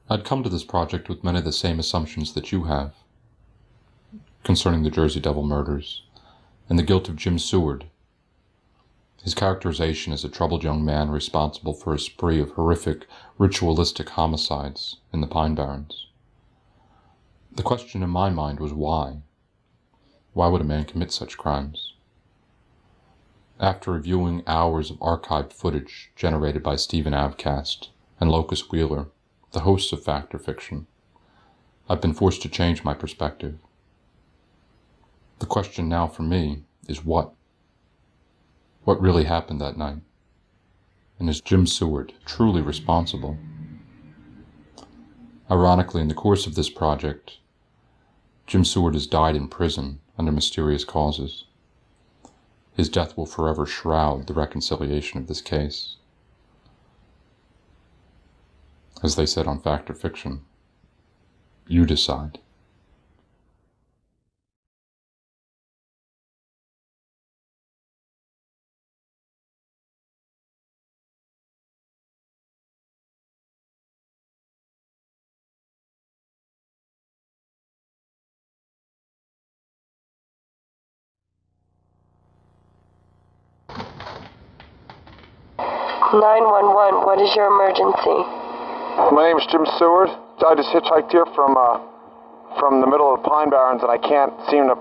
I'd come to this project with many of the same assumptions that you have concerning the Jersey Devil murders and the guilt of Jim Seward. His characterization as a troubled young man responsible for a spree of horrific, ritualistic homicides in the Pine Barrens. The question in my mind was why? Why would a man commit such crimes? After reviewing hours of archived footage generated by Stephen Avcast and Locus Wheeler, the hosts of Fact or Fiction, I've been forced to change my perspective. The question now for me is what? What really happened that night? And is Jim Seward truly responsible? Ironically, in the course of this project, Jim Seward has died in prison under mysterious causes. His death will forever shroud the reconciliation of this case. As they said on Fact or Fiction, you decide. "911, what is your emergency?" My name is Jim Seward. I just hitchhiked here from the middle of the Pine Barrens, and I can't seem to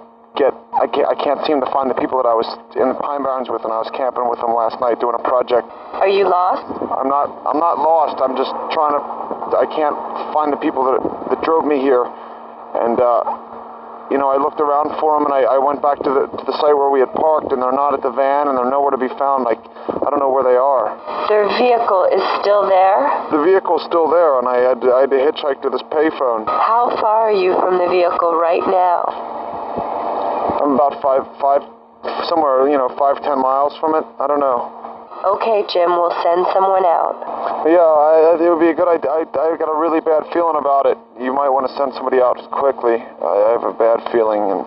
find the people that I was in the Pine Barrens with, and I was camping with them last night doing a project. Are you lost? I'm not lost. I'm just I can't find the people that drove me here, and I looked around for them, and I went back to the site where we had parked, and they're not at the van, and they're nowhere to be found. I don't know where they are. Their vehicle is still there? The vehicle's still there, and I had to hitchhike to this payphone. How far are you from the vehicle right now? I'm about 5-10 miles from it. I don't know. Okay, Jim, we'll send someone out. Yeah, it would be a good idea. I got a really bad feeling about it. You might want to send somebody out quickly. I have a bad feeling. And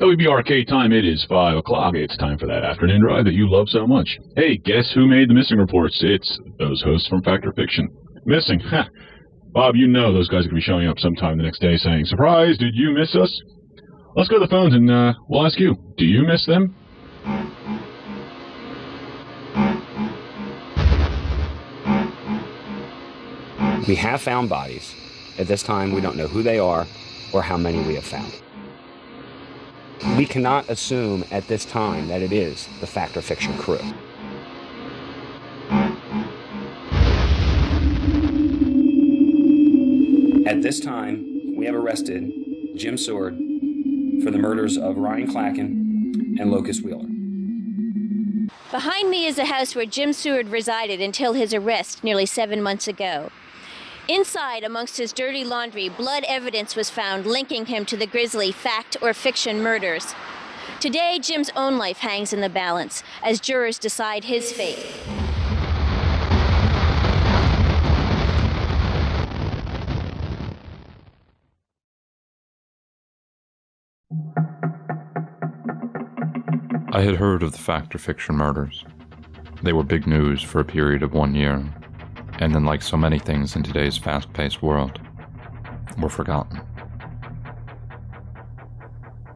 WBRK time, it is 5 o'clock. It's time for that afternoon drive that you love so much. Hey, guess who made the missing reports? It's those hosts from Fact or Fiction. Missing? Ha! Bob, you know those guys are going to be showing up sometime the next day saying, "Surprise, did you miss us?" Let's go to the phones and we'll ask you, do you miss them? We have found bodies. At this time, we don't know who they are or how many we have found. We cannot assume at this time that it is the Fact or Fiction crew. At this time, we have arrested Jim Seward for the murders of Ryan Clacken and Locus Wheeler. Behind me is the house where Jim Seward resided until his arrest nearly 7 months ago. Inside, amongst his dirty laundry, blood evidence was found linking him to the grisly Fact or Fiction murders. Today, Jim's own life hangs in the balance as jurors decide his fate. I had heard of the Fact or Fiction murders. They were big news for a period of 1 year, and then, like so many things in today's fast-paced world, were forgotten.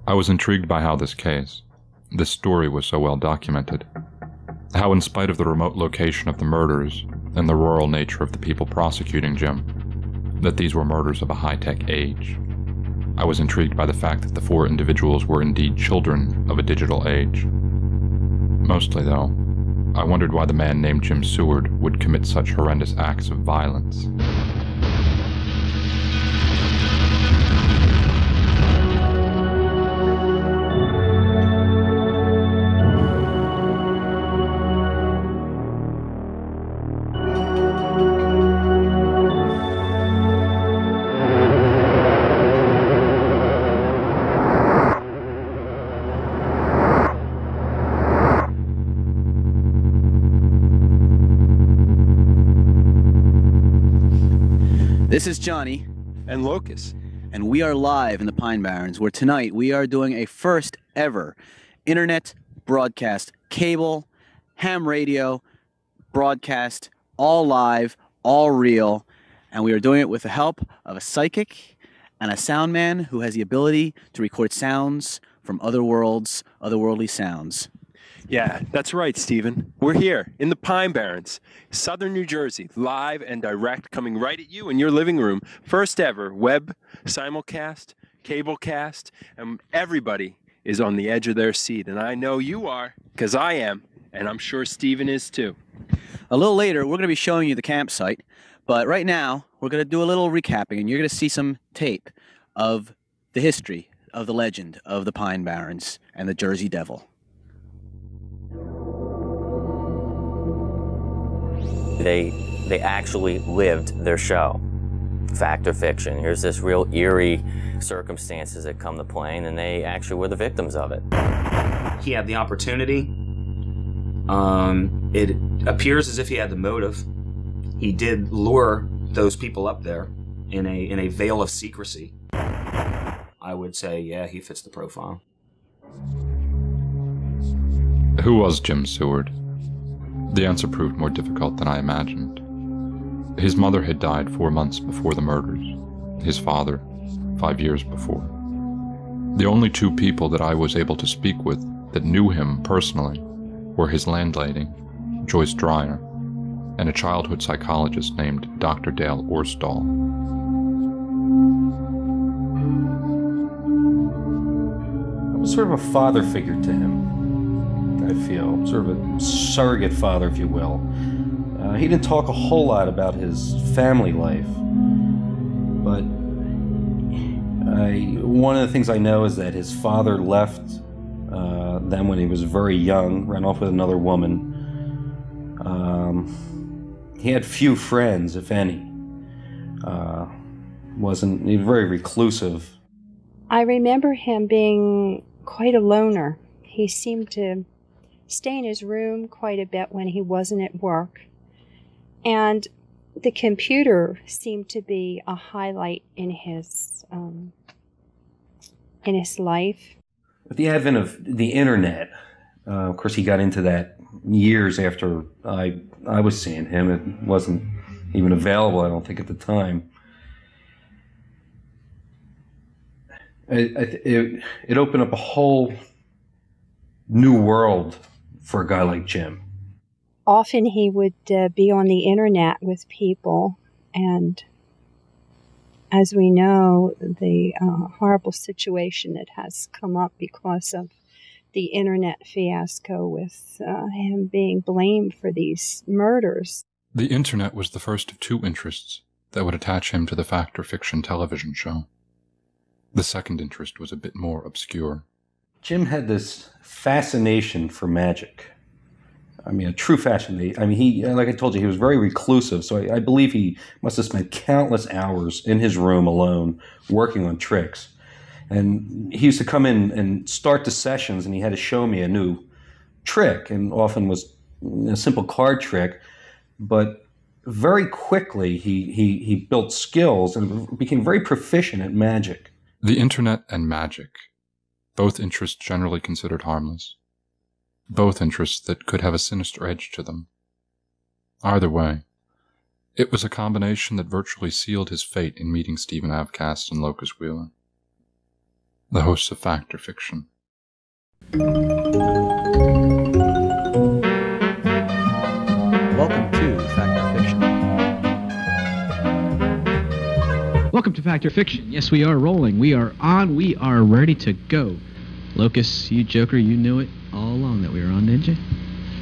I was intrigued by how this story was so well documented. How, in spite of the remote location of the murders and the rural nature of the people prosecuting Jim, that these were murders of a high-tech age. I was intrigued by the fact that the 4 individuals were indeed children of a digital age. Mostly, though, I wondered why the man named Jim Seward would commit such horrendous acts of violence. This is Johnny and Locus, and we are live in the Pine Barrens, where tonight we are doing a first ever internet broadcast, cable, ham radio, broadcast, all live, all real. And we are doing it with the help of a psychic and a sound man who has the ability to record sounds from other worlds, otherworldly sounds. Yeah, that's right, Stephen. We're here in the Pine Barrens, southern New Jersey, live and direct, coming right at you in your living room. First ever web simulcast, cablecast, and everybody is on the edge of their seat. And I know you are, because I am, and I'm sure Stephen is too. A little later, we're going to be showing you the campsite, but right now, we're going to do a little recapping, and you're going to see some tape of the history of the legend of the Pine Barrens and the Jersey Devil. They actually lived their show. Fact or fiction. Here's this real eerie circumstances that come to play, and they actually were the victims of it. He had the opportunity. It appears as if he had the motive. He did lure those people up there in a veil of secrecy. I would say, yeah, he fits the profile. Who was Jim Seward? The answer proved more difficult than I imagined. His mother had died 4 months before the murders. His father, 5 years before. The only two people that I was able to speak with that knew him personally were his landlady, Joyce Dreyer, and a childhood psychologist named Dr. Dale Orstall. I was sort of a father figure to him, I feel. Sort of a surrogate father, if you will. He didn't talk a whole lot about his family life, but one of the things I know is that his father left them when he was very young, ran off with another woman. He had few friends, if any. He was very reclusive. I remember him being quite a loner. He seemed to stay in his room quite a bit when he wasn't at work. And the computer seemed to be a highlight in his life. With the advent of the internet, of course, he got into that years after I was seeing him. It wasn't even available, I don't think, at the time. It opened up a whole new world for a guy like Jim. Often he would be on the internet with people, and as we know, the horrible situation that has come up because of the internet fiasco with him being blamed for these murders. The internet was the first of two interests that would attach him to the Fact or Fiction television show. The second interest was a bit more obscure. Jim had this fascination for magic. I mean, a true fascination. I mean, he, like I told you, he was very reclusive, so I believe he must have spent countless hours in his room alone working on tricks. And he used to come in and start the sessions, and he had to show me a new trick, and often was a simple card trick. But very quickly, he built skills and became very proficient at magic. The internet and magic, both interests generally considered harmless. Both interests that could have a sinister edge to them. Either way, it was a combination that virtually sealed his fate in meeting Stephen Avcast and Locus Wheeler, the hosts of Fact or Fiction. Welcome to Fact or Fiction. Welcome to Fact or Fiction. Yes, we are rolling. We are on. We are ready to go. Locus, you joker, you knew it all along that we were on, didn't you?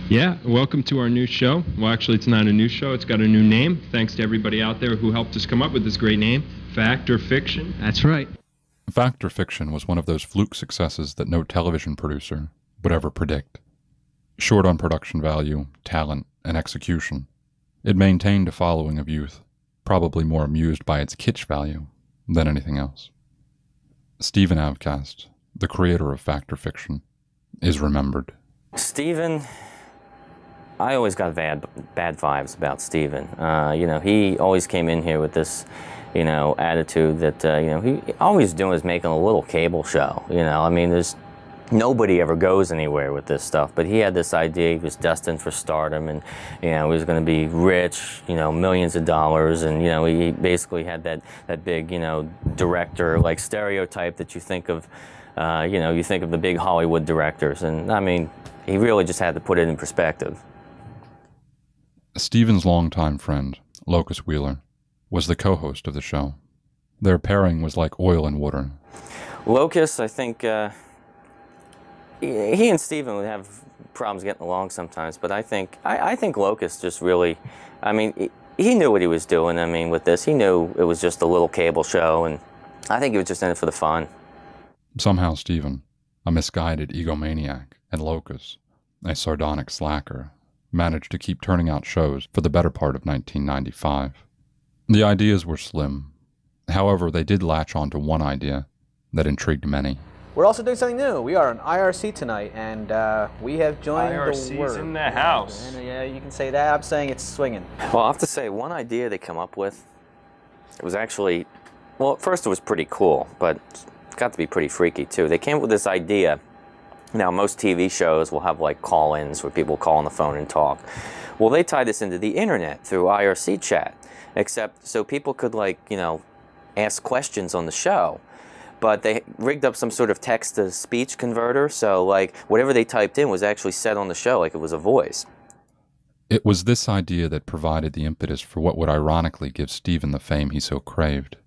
Yeah, welcome to our new show. Well, actually, it's not a new show. It's got a new name. Thanks to everybody out there who helped us come up with this great name, Fact or Fiction. That's right. Fact or Fiction was one of those fluke successes that no television producer would ever predict. Short on production value, talent, and execution, it maintained a following of youth, probably more amused by its kitsch value than anything else. Stephen Avcast, the creator of Fact or Fiction, is remembered. Stephen, I always got bad vibes about Stephen. He always came in here with this, attitude that, he always doing is making a little cable show. I mean, there's nobody ever goes anywhere with this stuff, but he had this idea. He was destined for stardom, and he was going to be rich, millions of dollars, and he basically had that big, director like stereotype that you think of, you think of the big Hollywood directors, and I mean, he really just had to put it in perspective. Steven's longtime friend, Locus Wheeler, was the co-host of the show. Their pairing was like oil and water. Locus, I think. He and Steven would have problems getting along sometimes, but I think Locus just really, I mean, he knew what he was doing. I mean, with this, he knew it was just a little cable show, and I think he was just in it for the fun. Somehow Steven, a misguided egomaniac, and Locus, a sardonic slacker, managed to keep turning out shows for the better part of 1995. The ideas were slim. However, they did latch onto one idea that intrigued many. We're also doing something new. We are on IRC tonight, and we have joined IRC's the word. in the house. And, yeah, you can say that. I'm saying it's swinging. Well, I have to say, one idea they come up with, it was actually, well, at first it was pretty cool, but it got to be pretty freaky, too. They came up with this idea. Now, most TV shows will have, like, call-ins where people call on the phone and talk. Well, they tied this into the internet through IRC chat, except so people could, like, ask questions on the show. But they rigged up some sort of text-to-speech converter, so like whatever they typed in was actually said on the show like it was a voice. It was this idea that provided the impetus for what would ironically give Steven the fame he so craved.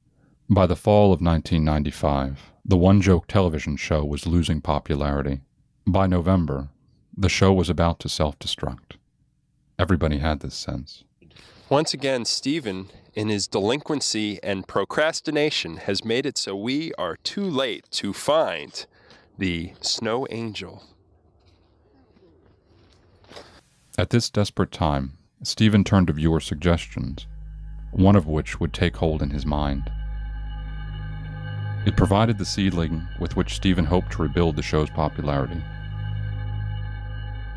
By the fall of 1995, the one-joke television show was losing popularity. By November, the show was about to self-destruct. Everybody had this sense. Once again, Steven, in his delinquency and procrastination, has made it so we are too late to find the Snow Angel. At this desperate time, Steven turned to viewer suggestions, one of which would take hold in his mind. It provided the seedling with which Steven hoped to rebuild the show's popularity.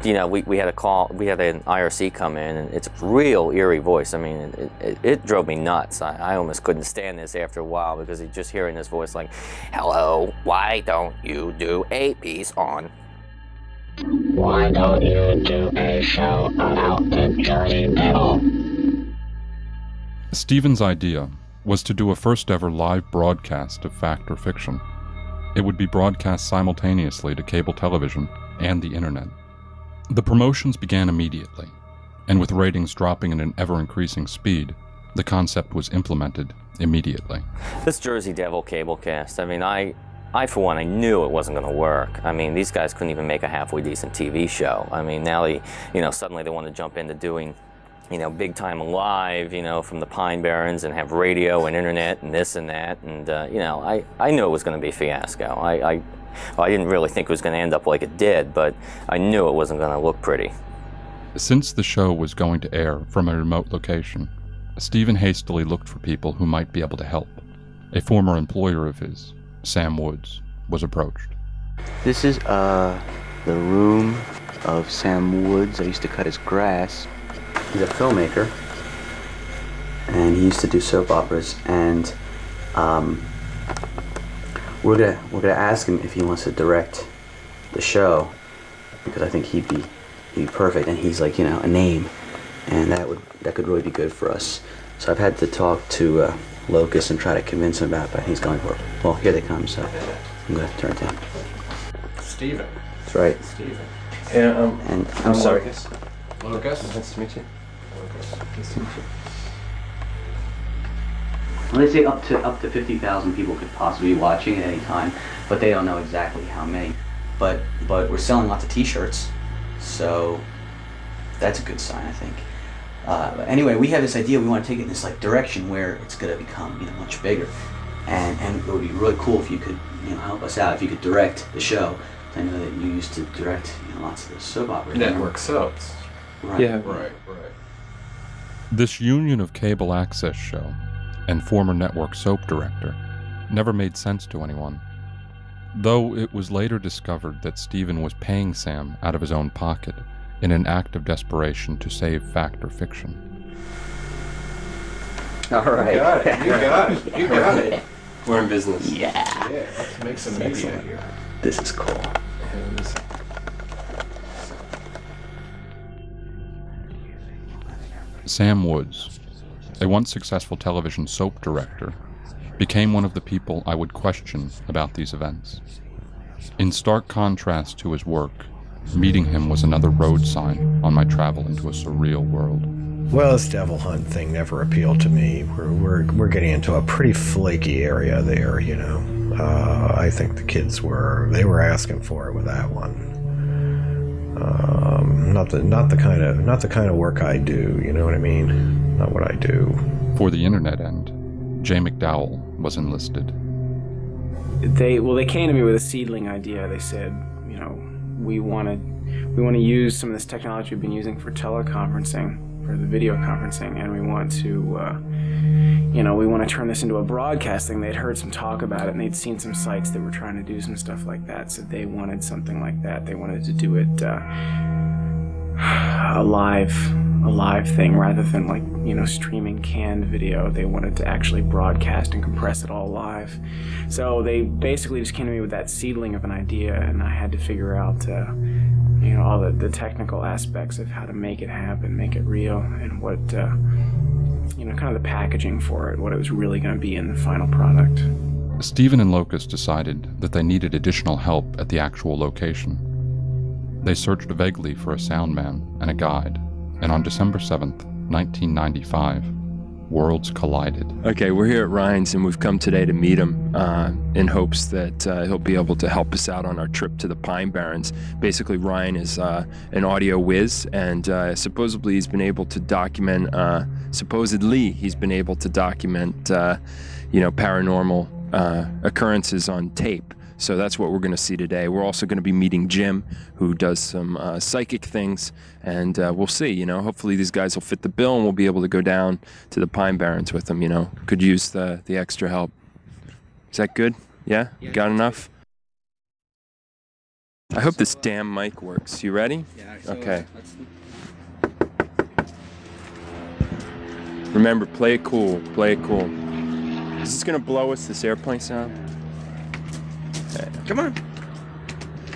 We had a call, we had an IRC come in, and it's a real eerie voice. I mean, it drove me nuts. I almost couldn't stand this after a while because just hearing this voice like, "Hello, why don't you do a piece on? Why don't you do a show about the Jersey Devil?" Steven's idea was to do a first-ever live broadcast of fact or fiction. It would be broadcast simultaneously to cable television and the internet. The promotions began immediately, and with ratings dropping at an ever-increasing speed, the concept was implemented immediately. This Jersey Devil cablecast, I mean, I for one, I knew it wasn't going to work. I mean, these guys couldn't even make a halfway decent TV show. I mean, now suddenly they want to jump into doing, big time live, from the Pine Barrens and have radio and internet and this and that. And, I knew it was going to be a fiasco. I didn't really think it was going to end up like it did, but I knew it wasn't going to look pretty. Since the show was going to air from a remote location, Steven hastily looked for people who might be able to help. A former employer of his, Sam Woods, was approached. This is the room of Sam Woods. I used to cut his grass. He's a filmmaker, and he used to do soap operas, and we're gonna ask him if he wants to direct the show, because I think he'd be perfect, and he's like a name, and that could really be good for us. So I've had to talk to Locus and try to convince him about it, but he's going for it. Well, here they come, so I'm gonna turn it down. Steven. That's right. Steven. Yeah, and I'm sorry. Locus. Nice to meet you. Nice to meet you. Well, they say up to 50,000 people could possibly be watching at any time, but they don't know exactly how many. But we're selling lots of T-shirts, so that's a good sign, I think. Anyway, we have this idea. We want to take it in this direction where it's going to become much bigger, and it would be really cool if you could help us out. If you could direct the show. I know that you used to direct lots of the soap operas. Network soaps. Right. Yeah. Right. This union of cable access show and former network soap director never made sense to anyone, though it was later discovered that Steven was paying Sam out of his own pocket in an act of desperation to save fact or fiction. All right. You got it. You got it. We're in business. Yeah. Yeah. Let's make some media here. This is cool. Sam Woods, a once successful television soap director, became one of the people I would question about these events. In stark contrast to his work, meeting him was another road sign on my travel into a surreal world. Well, this devil hunt thing never appealed to me. We're getting into a pretty flaky area there, you know. I think the kids were asking for it with that one. Not the kind of work I do, you know what I mean? Not what I do. For the internet end, Jay McDowell was enlisted. They came to me with a seedling idea. They said, you know, we want to use some of this technology we've been using for teleconferencing, for the video conferencing, and we want to turn this into a broadcast thing. They'd heard some talk about it, and they'd seen some sites that were trying to do some stuff like that, so they wanted something like that. They wanted to do it a live thing rather than, like, you know, streaming canned video. They wanted to actually broadcast and compress it all live. So they basically just came to me with that seedling of an idea, and I had to figure out you know, all the technical aspects of how to make it happen, make it real, and what, you know, kind of the packaging for it, what it was really going to be in the final product. Stephen and Locust decided that they needed additional help at the actual location. They searched vaguely for a sound man and a guide, and on December 7th, 1995, worlds collided. Okay, we're here at Ryan's, and we've come today to meet him in hopes that he'll be able to help us out on our trip to the Pine Barrens. Basically, Ryan is an audio whiz, and supposedly he's been able to document, you know, paranormal occurrences on tape. So that's what we're going to see today. We're also going to be meeting Jim, who does some psychic things, and we'll see, you know. Hopefully these guys will fit the bill, and we'll be able to go down to the Pine Barrens with them, you know. Could use the extra help. Is that good? Yeah? Got enough? I hope this damn mic works. You ready? Yeah. Okay. Remember, play it cool. Play it cool. Is this going to blow us, this airplane sound? Come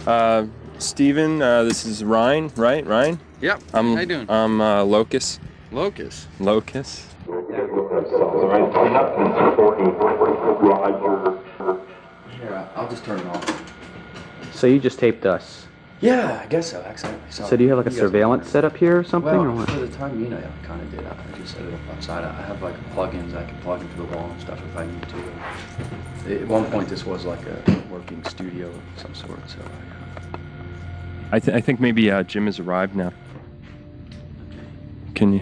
on. Steven, this is Ryan, right? Ryan? Yep. How you doing? I'm Locust. Locust. Locust. Here, I'll just turn it off. So you just taped us? Yeah, I guess so, actually. So do you have like a surveillance setup here or something? Well, or what? for the time being, I kind of did. I just set it up outside. I have like plugins I can plug into the wall and stuff if I need to. At one point, this was like a working studio of some sort. So I think maybe Jim has arrived now. Can you?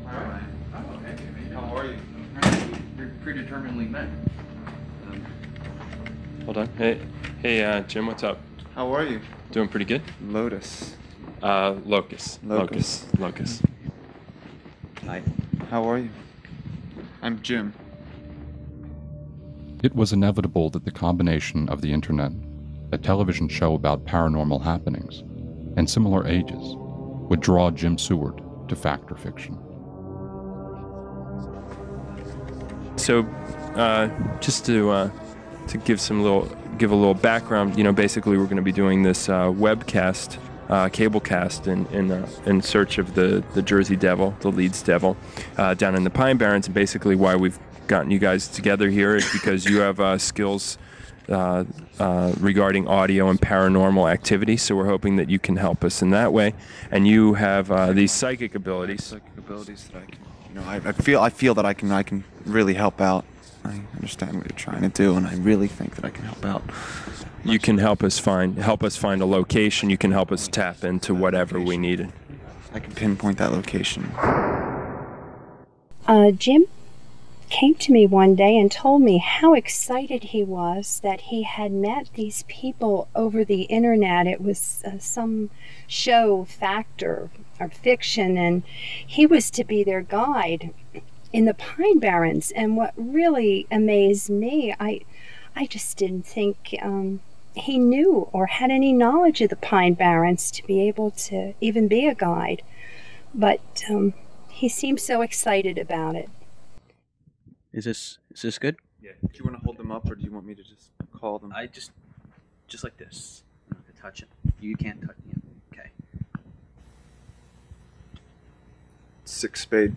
All right. Oh, okay. How are you? We're predeterminedly met. Hold on. Hey, Jim, what's up? How are you? Doing pretty good. Lotus. Locust. Locust. Locust. Hi. How are you? I'm Jim. It was inevitable that the combination of the internet, a television show about paranormal happenings, and similar ages would draw Jim Seward to Fact or Fiction. So, just to give a little background, you know, basically we're going to be doing this webcast, cablecast in search of the Jersey Devil, the Leeds Devil, down in the Pine Barrens. And basically why we've gotten you guys together here is because you have skills regarding audio and paranormal activity. So we're hoping that you can help us in that way. And you have these psychic abilities. Psychic abilities that I can, you know, I feel that I can really help out. I understand what you're trying to do, and I really think that I can help out. You can help us find a location. You can help us tap into whatever we needed. I can pinpoint that location. Jim came to me one day and told me how excited he was that he had met these people over the internet. It was some show, Fact or Fiction, and he was to be their guide in the Pine Barrens. And what really amazed me, I just didn't think he knew or had any knowledge of the Pine Barrens to be able to even be a guide. But he seemed so excited about it. Is this good? Yeah. Do you want to hold them up, or do you want me to just call them? just like this. I'm not gonna touch it. You can't touch it. Okay. 6 spade.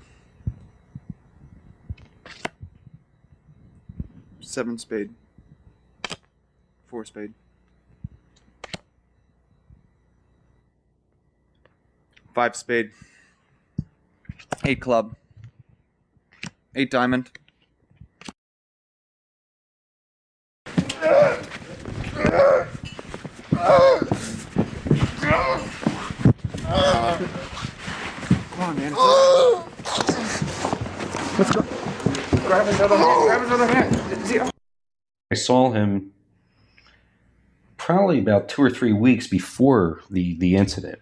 7 spade. 4 spade. 5 spade. 8 club. 8 diamond. Come on, man. Let's go. Grab his other hand. Grab his other hand. I saw him probably about 2 or 3 weeks before the incident.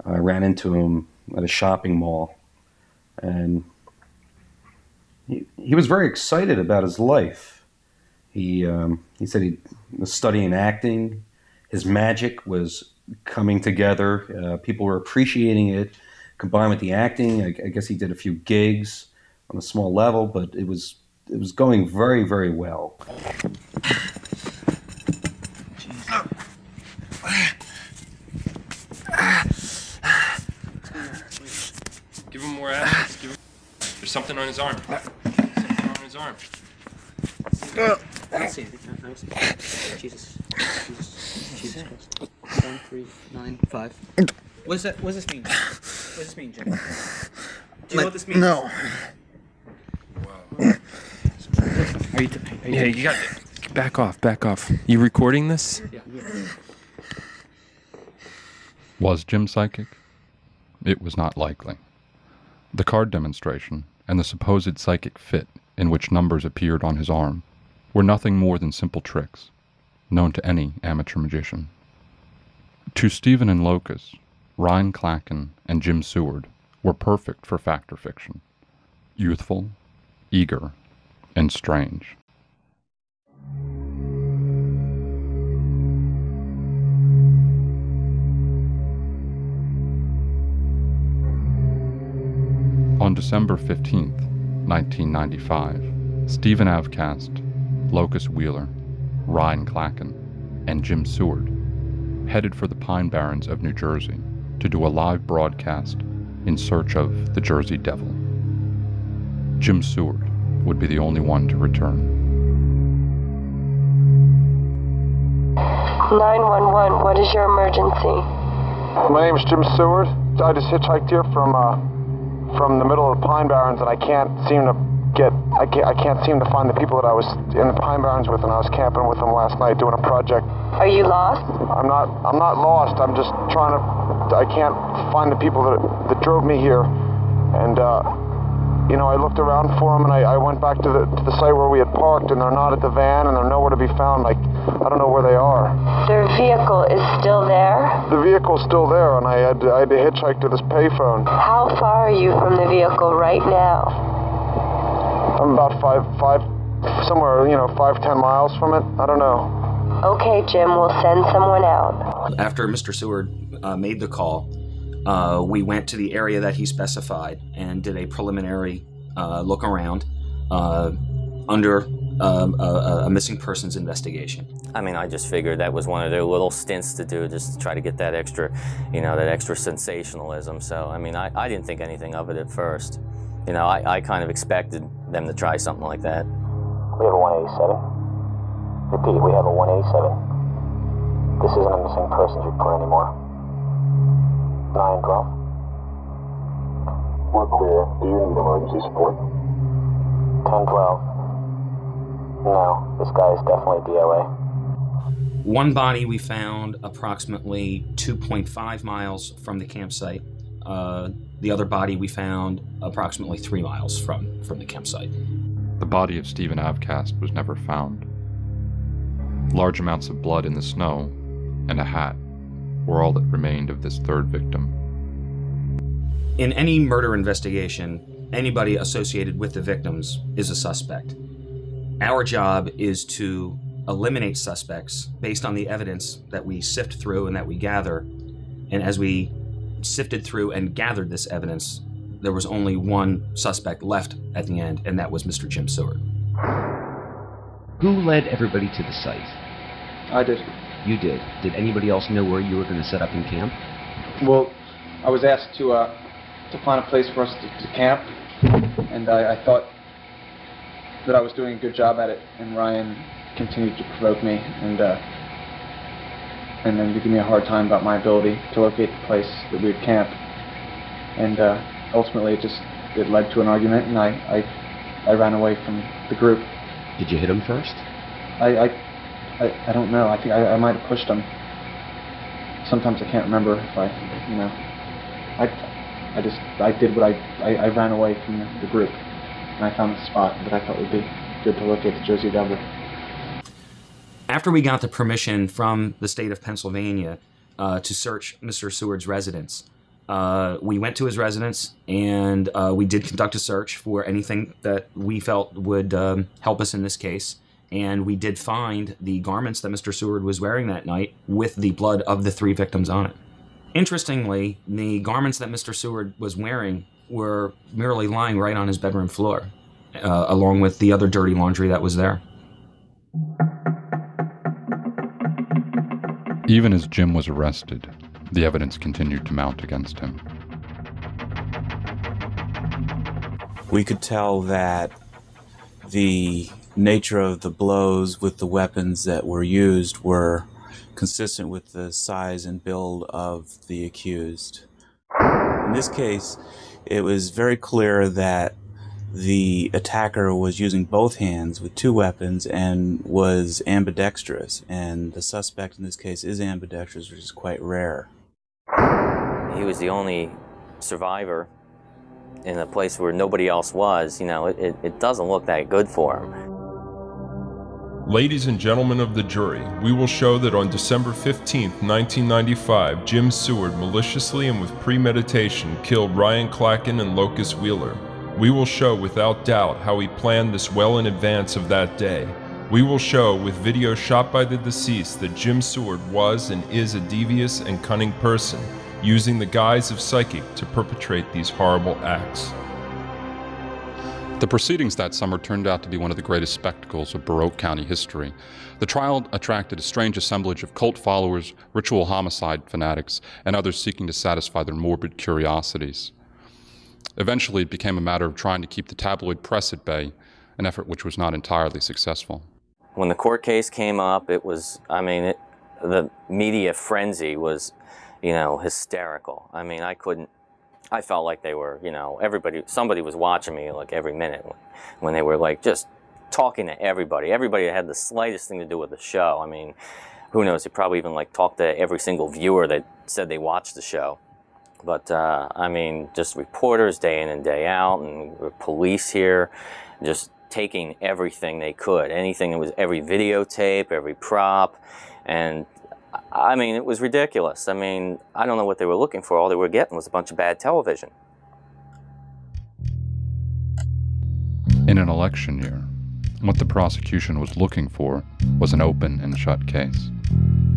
I ran into him at a shopping mall, and he was very excited about his life. He said he was studying acting. His magic was coming together. People were appreciating it, combined with the acting. I guess he did a few gigs on a small level, but it was going very, very well. Give him more action. There's something on his arm. Something on his arm. Let's see. Jesus. Jesus Christ. 1, 3, 9, 5. What does this mean? What does this mean, Jimmy? Do you know what this means? No. Are you Yeah, you got it. Back off. You recording this? Yeah. Was Jim psychic? It was not likely. The card demonstration and the supposed psychic fit in which numbers appeared on his arm were nothing more than simple tricks, known to any amateur magician. To Stephen and Locus, Ryan Clacken and Jim Seward were perfect for fact or fiction. Youthful, eager, and strange. On December 15th, 1995, Stephen Avcast, Locus Wheeler, Ryan Clacken, and Jim Seward headed for the Pine Barrens of New Jersey to do a live broadcast in search of the Jersey Devil. Jim Seward would be the only one to return. 911, what is your emergency? My name is Jim Seward. I just hitchhiked here from the middle of the Pine Barrens, and I can't seem to find the people that I was in the Pine Barrens with, and I was camping with them last night doing a project. Are you lost? I'm not lost. I'm just I can't find the people that drove me here, and I looked around for them, and I went back to the site where we had parked, and they're not at the van, and they're nowhere to be found. Like, I don't know where they are. Their vehicle is still there? The vehicle's still there, and I had to hitchhike to this payphone. How far are you from the vehicle right now? I'm about 5-10 miles from it. I don't know. Okay, Jim, we'll send someone out. After Mr. Seward made the call, we went to the area that he specified and did a preliminary look around under a missing persons investigation. I mean, I just figured that was one of their little stints to do, just to try to get that extra, that extra sensationalism. So, I mean, I didn't think anything of it at first. I kind of expected them to try something like that. We have a 187. Repeat, we have a 187. This isn't a missing persons report anymore. 912. We're clear. Do you need emergency support? 1012. No, this guy is definitely DOA. One body we found approximately 2.5 miles from the campsite. The other body we found approximately 3 miles from the campsite. The body of Stephen Avcast was never found. Large amounts of blood in the snow and a hat were all that remained of this third victim. In any murder investigation, anybody associated with the victims is a suspect. Our job is to eliminate suspects based on the evidence that we sift through and that we gather. And as we sifted through and gathered this evidence, there was only one suspect left at the end, and that was Mr. Jim Seward. Who led everybody to the site? I did. You did. Did anybody else know where you were going to set up in camp? Well, I was asked to find a place for us to camp, and I thought that I was doing a good job at it, and Ryan continued to provoke me and then to give me a hard time about my ability to locate the place that we would camp. And ultimately it led to an argument, and I ran away from the group. Did you hit him first? I don't know. I think I might have pushed him. Sometimes I can't remember if I did what I ran away from the group, and I found the spot that I thought would be good to locate the Jersey Devil. After we got the permission from the state of Pennsylvania to search Mr. Seward's residence, we went to his residence, and we did conduct a search for anything that we felt would help us in this case. And we did find the garments that Mr. Seward was wearing that night with the blood of the 3 victims on it. Interestingly, the garments that Mr. Seward was wearing were merely lying right on his bedroom floor, along with the other dirty laundry that was there. Even as Jim was arrested, the evidence continued to mount against him. We could tell that the nature of the blows with the weapons that were used were consistent with the size and build of the accused. In this case, it was very clear that the attacker was using both hands with 2 weapons and was ambidextrous, and the suspect in this case is ambidextrous, which is quite rare. He was the only survivor in a place where nobody else was. You know, it doesn't look that good for him. Ladies and gentlemen of the jury, we will show that on December 15, 1995, Jim Seward maliciously and with premeditation killed Ryan Clacken and Locus Wheeler. We will show without doubt how he planned this well in advance of that day. We will show with video shot by the deceased that Jim Seward was and is a devious and cunning person, using the guise of psychic to perpetrate these horrible acts. The proceedings that summer turned out to be one of the greatest spectacles of Baroque County history. The trial attracted a strange assemblage of cult followers, ritual homicide fanatics, and others seeking to satisfy their morbid curiosities. Eventually, it became a matter of trying to keep the tabloid press at bay, an effort which was not entirely successful. When the court case came up, it was, the media frenzy was, hysterical. I felt like they were, somebody was watching me like every minute when they were like just talking to everybody that had the slightest thing to do with the show. Who knows, they probably even talked to every single viewer that said they watched the show. But, just reporters day in and day out, and police here, just taking everything they could. Anything, it was every videotape, every prop, and, it was ridiculous. I don't know what they were looking for. All they were getting was a bunch of bad television. In an election year, what the prosecution was looking for was an open and shut case.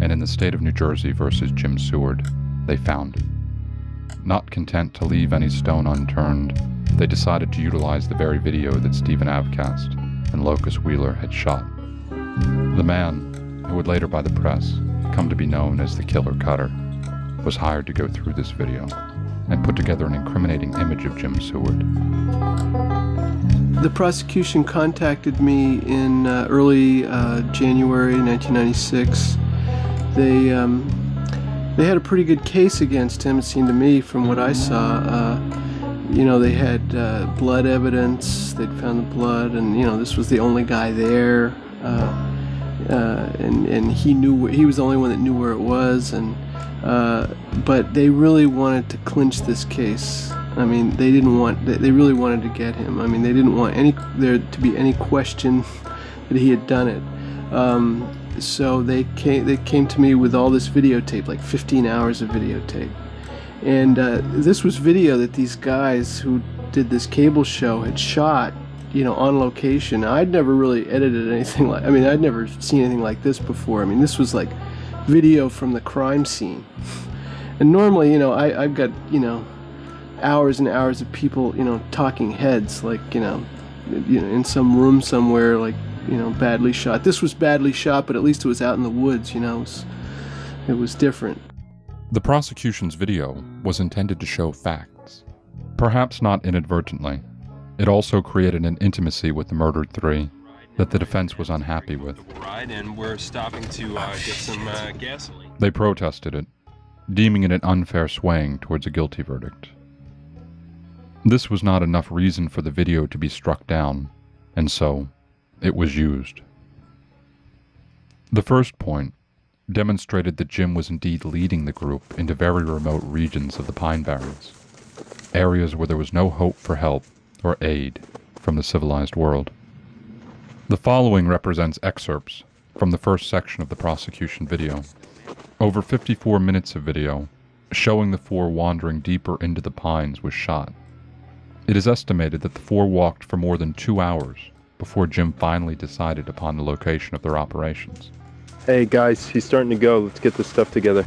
And in the state of New Jersey versus Jim Seward, they found it. Not content to leave any stone unturned, they decided to utilize the very video that Stephen Avcast and Locus Wheeler had shot. The man, who would later by the press come to be known as the Killer Cutter, was hired to go through this video and put together an incriminating image of Jim Seward. The prosecution contacted me in early January 1996. They had a pretty good case against him, it seemed to me, from what I saw. They had blood evidence. They'd found the blood, and this was the only guy there. And he was the only one that knew where it was. But they really wanted to clinch this case. They really wanted to get him. They didn't want there to be any question that he had done it. So they came to me with all this videotape, like 15 hours of videotape. And this was video that these guys who did this cable show had shot, on location. I'd never really edited anything like, I'd never seen anything like this before. This was like video from the crime scene. And normally, I've got, hours and hours of people, talking heads, like, in some room somewhere, like, badly shot. This was badly shot, but at least it was out in the woods, it was different. The prosecution's video was intended to show facts. Perhaps not inadvertently. It also created an intimacy with the murdered three that the defense was unhappy with. Right, and we're stopping to get some gasoline. They protested it, deeming it an unfair swaying towards a guilty verdict. This was not enough reason for the video to be struck down, and so it was used. The first point demonstrated that Jim was indeed leading the group into very remote regions of the Pine Barrens, areas where there was no hope for help or aid from the civilized world. The following represents excerpts from the first section of the prosecution video. Over 54 minutes of video showing the four wandering deeper into the pines was shot. It is estimated that the four walked for more than 2 hours before Jim finally decided upon the location of their operations. Hey guys, he's starting to go. Let's get this stuff together.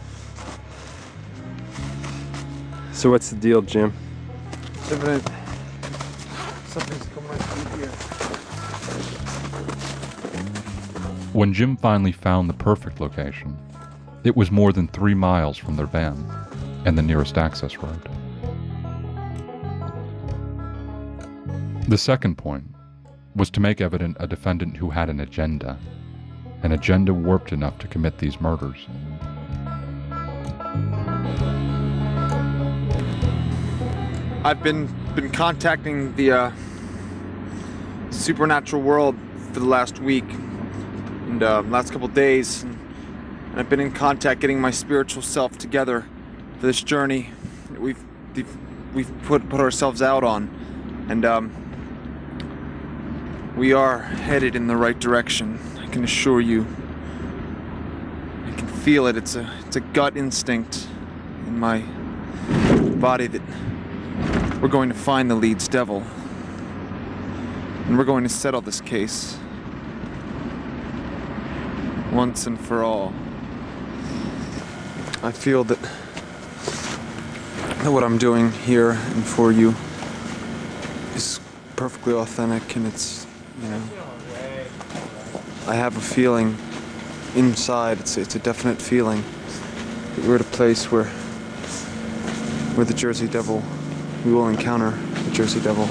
So what's the deal, Jim? Something's coming right through here. When Jim finally found the perfect location, it was more than 3 miles from their van and the nearest access road. The second point was to make evident a defendant who had an agenda warped enough to commit these murders. I've been contacting the supernatural world for the last week and last couple days, and I've been in contact getting my spiritual self together for this journey we've put ourselves out on, and we are headed in the right direction. I can assure you. I can feel it. It's a gut instinct in my body that we're going to find the Leeds Devil, and we're going to settle this case once and for all. I feel that what I'm doing here and for you is perfectly authentic, and it's, I have a feeling inside, it's a definite feeling that we're at a place where the Jersey Devil, we will encounter the Jersey Devil.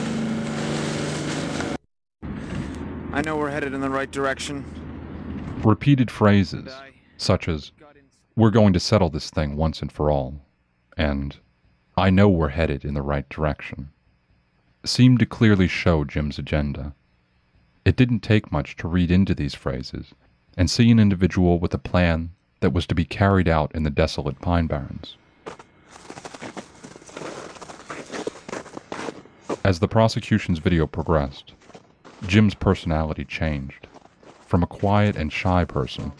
I know we're headed in the right direction. Repeated phrases, such as, "We're going to settle this thing once and for all," and "I know we're headed in the right direction," seemed to clearly show Jim's agenda. It didn't take much to read into these phrases and see an individual with a plan that was to be carried out in the desolate Pine Barrens. As the prosecution's video progressed, Jim's personality changed, from a quiet and shy person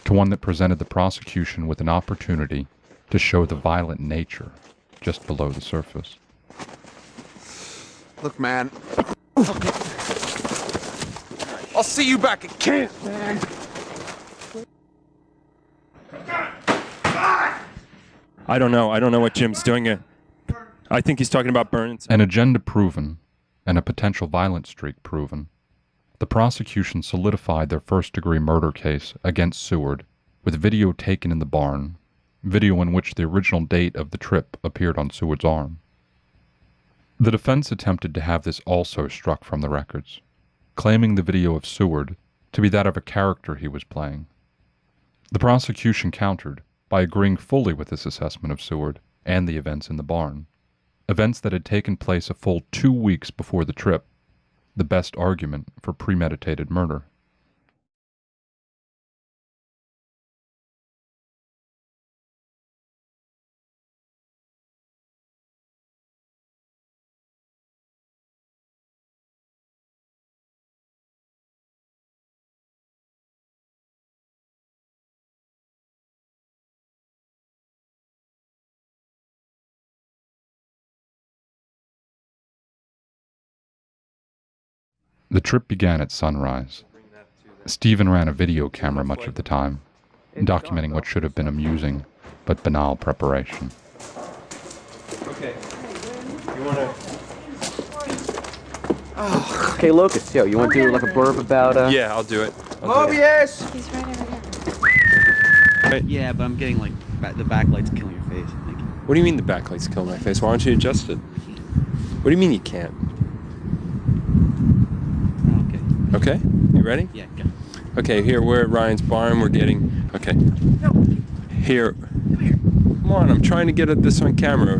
to one that presented the prosecution with an opportunity to show the violent nature just below the surface. Look, man. I'll see you back at camp, man. I don't know what Jim's doing. I think he's talking about Burns. An agenda proven, and a potential violent streak proven, the prosecution solidified their first-degree murder case against Seward with video taken in the barn, video in which the original date of the trip appeared on Seward's arm. The defense attempted to have this also struck from the records, claiming the video of Seward to be that of a character he was playing. The prosecution countered by agreeing fully with this assessment of Seward and the events in the barn, events that had taken place a full 2 weeks before the trip, the best argument for premeditated murder. The trip began at sunrise. Stephen ran a video camera much of the time, documenting what should have been amusing but banal preparation. Okay. You want to... Oh. Okay, Locust, yo, you want to do like a blurb about, Yeah, I'll do it. Mobius! He's right over here. Yeah, but I'm getting like the backlight's killing your face. I think. What do you mean the backlight's killing my face? Why don't you adjust it? What do you mean you can't? Okay, you ready? Yeah, go. Okay, here we're at Ryan's barn. We're getting. Okay. Here. Come on, I'm trying to get at this on camera.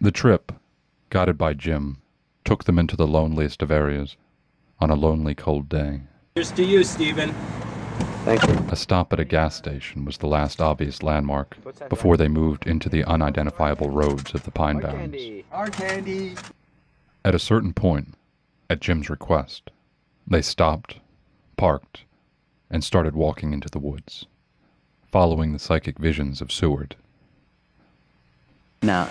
The trip, guided by Jim, took them into the loneliest of areas on a lonely, cold day. Here's to you, Stephen. Thank you. A stop at a gas station was the last obvious landmark before they moved into the unidentifiable roads of the Pine Barrens. Our candy. At a certain point, at Jim's request, they stopped, parked, and started walking into the woods, following the psychic visions of Seward. Now,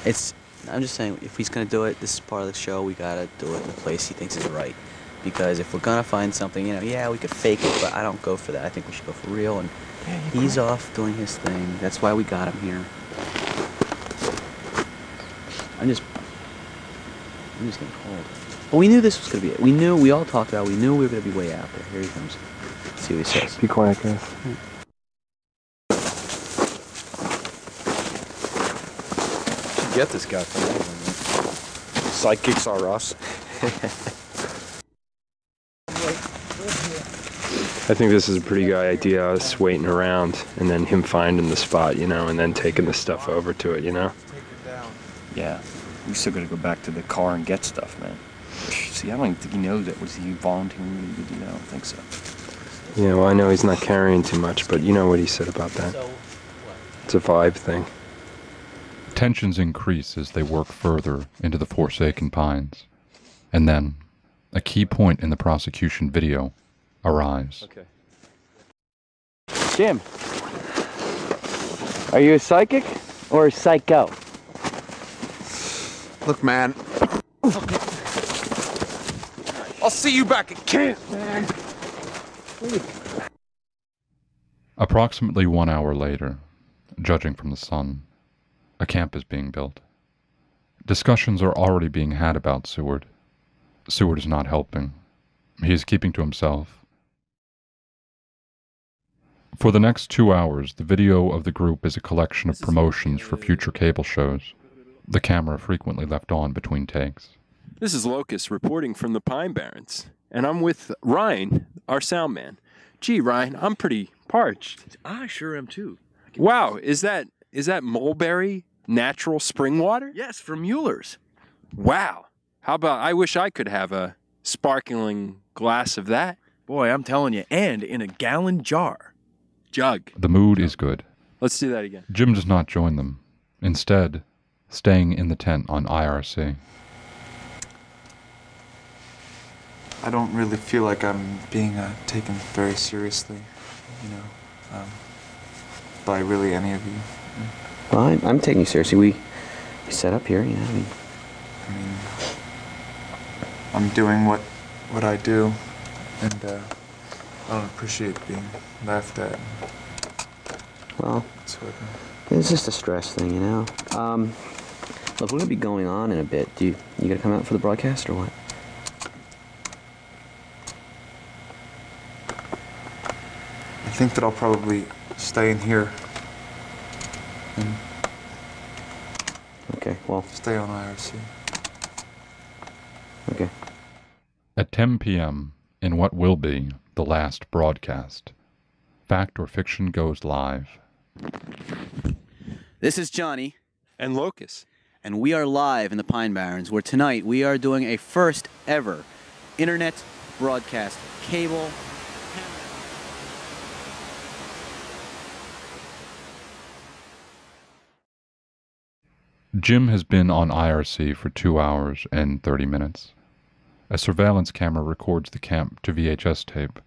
I'm just saying, if he's going to do it, this is part of the show, we got to do it in the place he thinks is right. Because if we're going to find something, yeah, we could fake it, but I don't go for that. I think we should go for real, and he's off doing his thing. That's why we got him here. I'm just getting cold. But we knew this was going to be it. We all talked about it. We knew we were going to be way out there. Here he comes. Let's see what he says. Be quiet, guys. Get this guy. Psychics are us. I think this is a pretty good idea, us waiting around and then him finding the spot, and then taking the stuff over to it, Yeah, we still gotta go back to the car and get stuff, man. See, I don't even think he knows that. Was he volunteering to do that? I don't think so. Yeah, well, I know he's not carrying too much, but you know what he said about that. It's a vibe thing. Tensions increase as they work further into the Forsaken Pines. And then, a key point in the prosecution video arrives. Okay. Jim, are you a psychic or a psycho? Look, man. I'll see you back at camp, man. Approximately 1 hour later, judging from the sun, a camp is being built. Discussions are already being had about Seward. Seward is not helping. He is keeping to himself. For the next 2 hours, the video of the group is a collection of promotions for future cable shows, the camera frequently left on between takes. This is Locust reporting from the Pine Barrens, and I'm with Ryan, our sound man. Gee, Ryan, I'm pretty parched. I sure am too. Wow, is that mulberry natural spring water? Yes, from Mueller's. Wow. How about, I wish I could have a sparkling glass of that. Boy, I'm telling you, and in a gallon jar. Jug. The mood is good. Let's do that again. Jim does not join them, instead staying in the tent on IRC. I don't really feel like I'm being taken very seriously, by really any of you. Well, I'm taking you seriously. We set up here, I mean, I'm doing what I do, and I don't appreciate being laughed at. Well, it's just a stress thing, Look, we're gonna be going on in a bit. You gonna come out for the broadcast or what? I think that I'll probably stay in here and okay, well, stay on IRC. Okay. At 10 p.m., in what will be the last broadcast, Fact or Fiction goes live. This is Johnny. And Locust. And we are live in the Pine Barrens, where tonight we are doing a first ever internet broadcast. Cable. Jim has been on IRC for 2 hours and 30 minutes. A surveillance camera records the camp to VHS tape.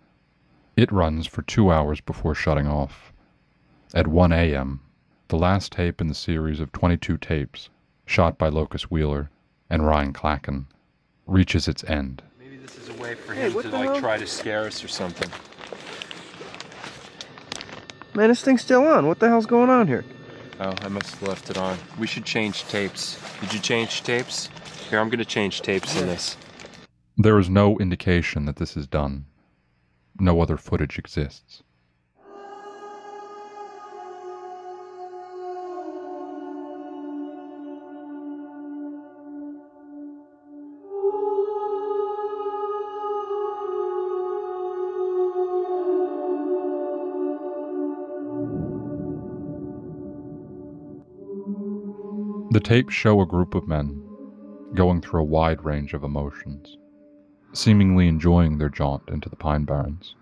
It runs for 2 hours before shutting off. At 1 a.m., the last tape in the series of 22 tapes, shot by Locust Wheeler and Ryan Clacken, reaches its end. Maybe this is a way for him to try to scare us or something. Man, this thing's still on. What the hell's going on here? Oh, I must have left it on. We should change tapes. Did you change tapes? Here, I'm going to change tapes in this. There is no indication that this is done. No other footage exists. The tapes show a group of men going through a wide range of emotions, seemingly enjoying their jaunt into the Pine Barrens.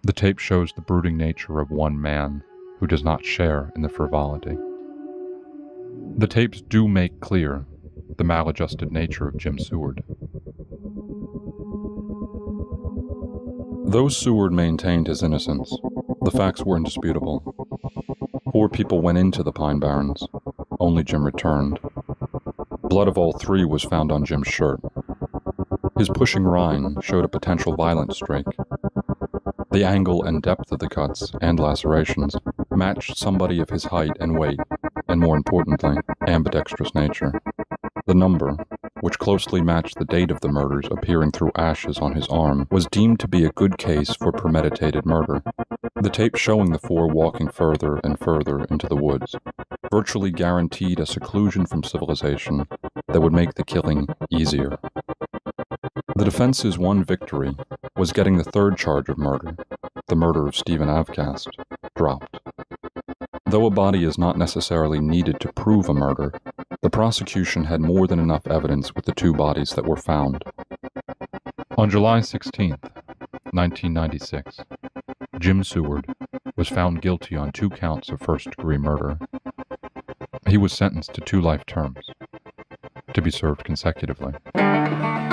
The tape shows the brooding nature of one man who does not share in the frivolity. The tapes do make clear the maladjusted nature of Jim Seward. Though Seward maintained his innocence, the facts were indisputable. 4 people went into the Pine Barrens. Only Jim returned. Blood of all 3 was found on Jim's shirt. His pushing rind showed a potential violent streak. The angle and depth of the cuts and lacerations matched somebody of his height and weight, and more importantly, ambidextrous nature. The number, which closely matched the date of the murders appearing through ashes on his arm, was deemed to be a good case for premeditated murder. The tape showing the 4 walking further and further into the woods virtually guaranteed a seclusion from civilization that would make the killing easier. The defense's one victory was getting the 3rd charge of murder, the murder of Stephen Avcast, dropped. Though a body is not necessarily needed to prove a murder, the prosecution had more than enough evidence with the 2 bodies that were found. On July 16, 1996, Jim Seward was found guilty on 2 counts of first-degree murder. He was sentenced to 2 life terms, to be served consecutively. Went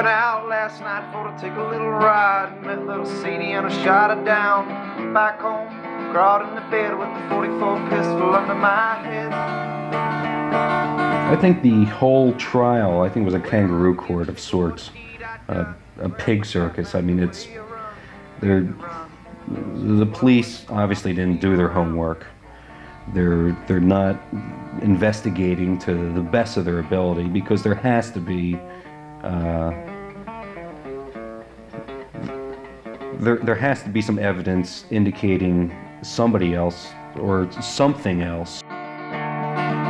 out last night for to take a little ride. Met little Sadie and I shot her down. Back home, crawled in the bed with the 44 pistol under my head. I think the whole trial, I think, was a kangaroo court of sorts. A pig circus. I mean, the police obviously didn't do their homework. They're not investigating to the best of their ability because there has to be there has to be some evidence indicating somebody else or something else.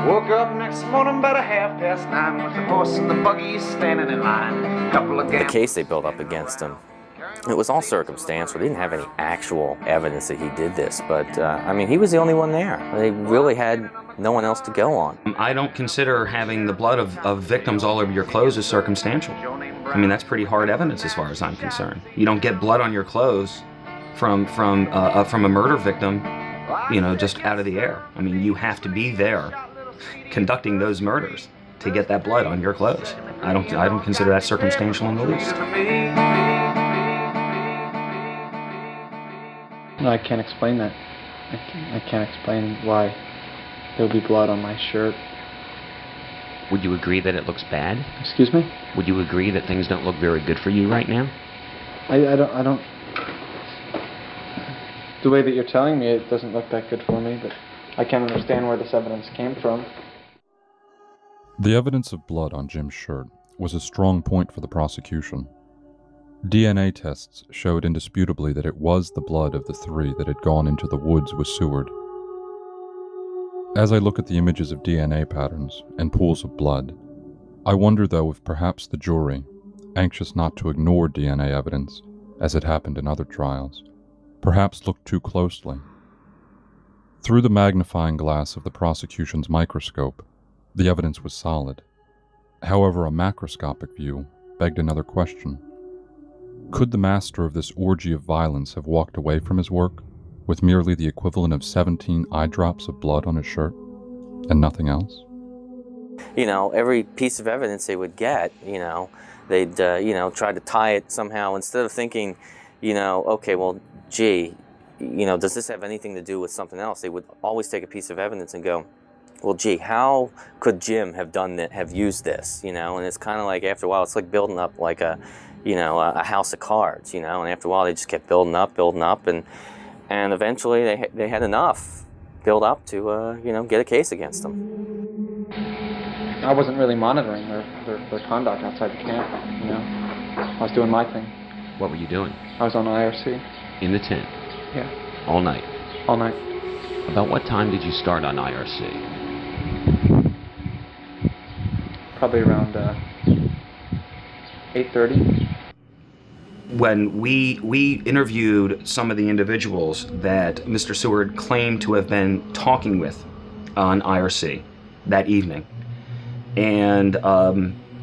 Woke up next morning about 9:30 with the horse and the buggy standing in line. Couple of The case they built up against him, it was all circumstantial. They didn't have any actual evidence that he did this, but I mean, he was the only one there. They really had no one else to go on. I don't consider having the blood of victims all over your clothes as circumstantial. I mean, that's pretty hard evidence as far as I'm concerned. You don't get blood on your clothes from a murder victim, you know, just out of the air. I mean, you have to be there conducting those murders to get that blood on your clothes. I don't consider that circumstantial in the least. No, I can't explain that. I can't explain why there'll be blood on my shirt. Would you agree that it looks bad? Excuse me? Would you agree that things don't look very good for you right now? I don't. The way that you're telling me, it doesn't look that good for me, but I can't understand where this evidence came from. The evidence of blood on Jim's shirt was a strong point for the prosecution. DNA tests showed indisputably that it was the blood of the 3 that had gone into the woods with Seward. As I look at the images of DNA patterns and pools of blood, I wonder though if perhaps the jury, anxious not to ignore DNA evidence, as had happened in other trials, perhaps looked too closely. Through the magnifying glass of the prosecution's microscope, the evidence was solid. However, a macroscopic view begged another question. Could the master of this orgy of violence have walked away from his work with merely the equivalent of 17 eye drops of blood on his shirt and nothing else? You know, every piece of evidence they would get, you know, they'd, try to tie it somehow instead of thinking, okay, well, gee, does this have anything to do with something else? They would always take a piece of evidence and go, well, gee, how could Jim have done that, have used this, And it's kind of like, after a while, it's like building up like a, you know, a house of cards, you know, and after a while they just kept building up, and eventually they had enough build up to, you know, get a case against them. I wasn't really monitoring their conduct outside the camp, you know. I was doing my thing. What were you doing? I was on IRC. In the tent? Yeah. All night? All night. About what time did you start on IRC? Probably around 8:30. When we interviewed some of the individuals that Mr. Seward claimed to have been talking with on IRC that evening, and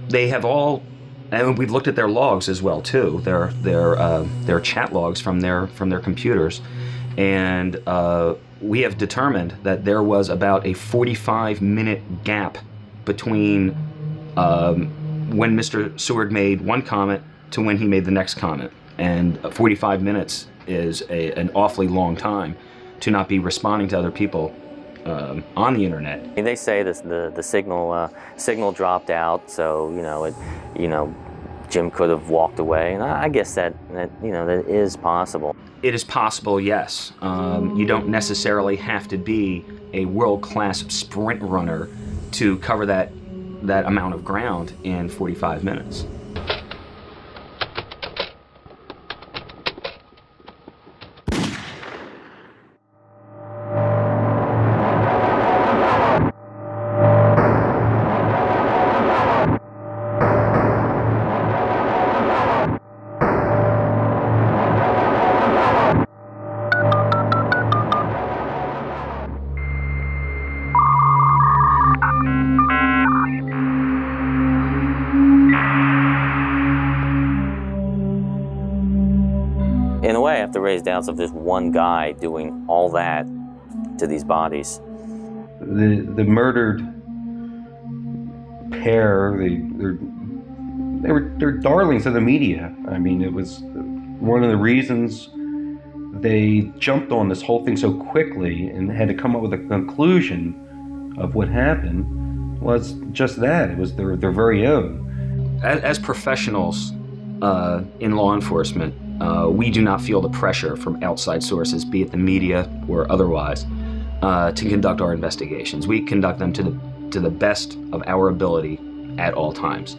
they have all, and we've looked at their logs as well too, their chat logs from their computers, and we have determined that there was about a 45-minute gap between when Mr. Seward made one comment to when he made the next comment, and 45 minutes is an awfully long time to not be responding to other people on the internet. They say the signal dropped out, so you know Jim could have walked away, and I guess that is possible. It is possible, yes. You don't necessarily have to be a world-class sprint runner to cover that amount of ground in 45 minutes. In a way, I have to raise doubts of just one guy doing all that to these bodies. The murdered pair, they're darlings of the media. I mean, it was one of the reasons they jumped on this whole thing so quickly and had to come up with a conclusion of what happened was just that. It was their very own. As professionals in law enforcement, we do not feel the pressure from outside sources, be it the media or otherwise, to conduct our investigations. We conduct them to the best of our ability at all times.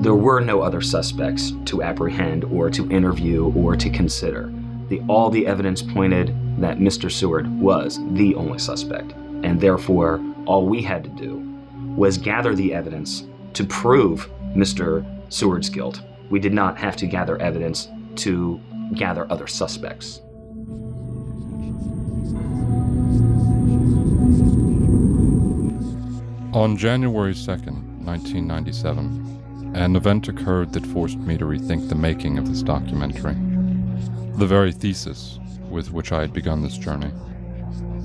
There were no other suspects to apprehend or to interview or to consider. All the evidence pointed that Mr. Seward was the only suspect, and therefore all we had to do was gather the evidence to prove Mr. Seward's guilt. We did not have to gather evidence to gather other suspects. On January 2nd, 1997, an event occurred that forced me to rethink the making of this documentary. The very thesis with which I had begun this journey.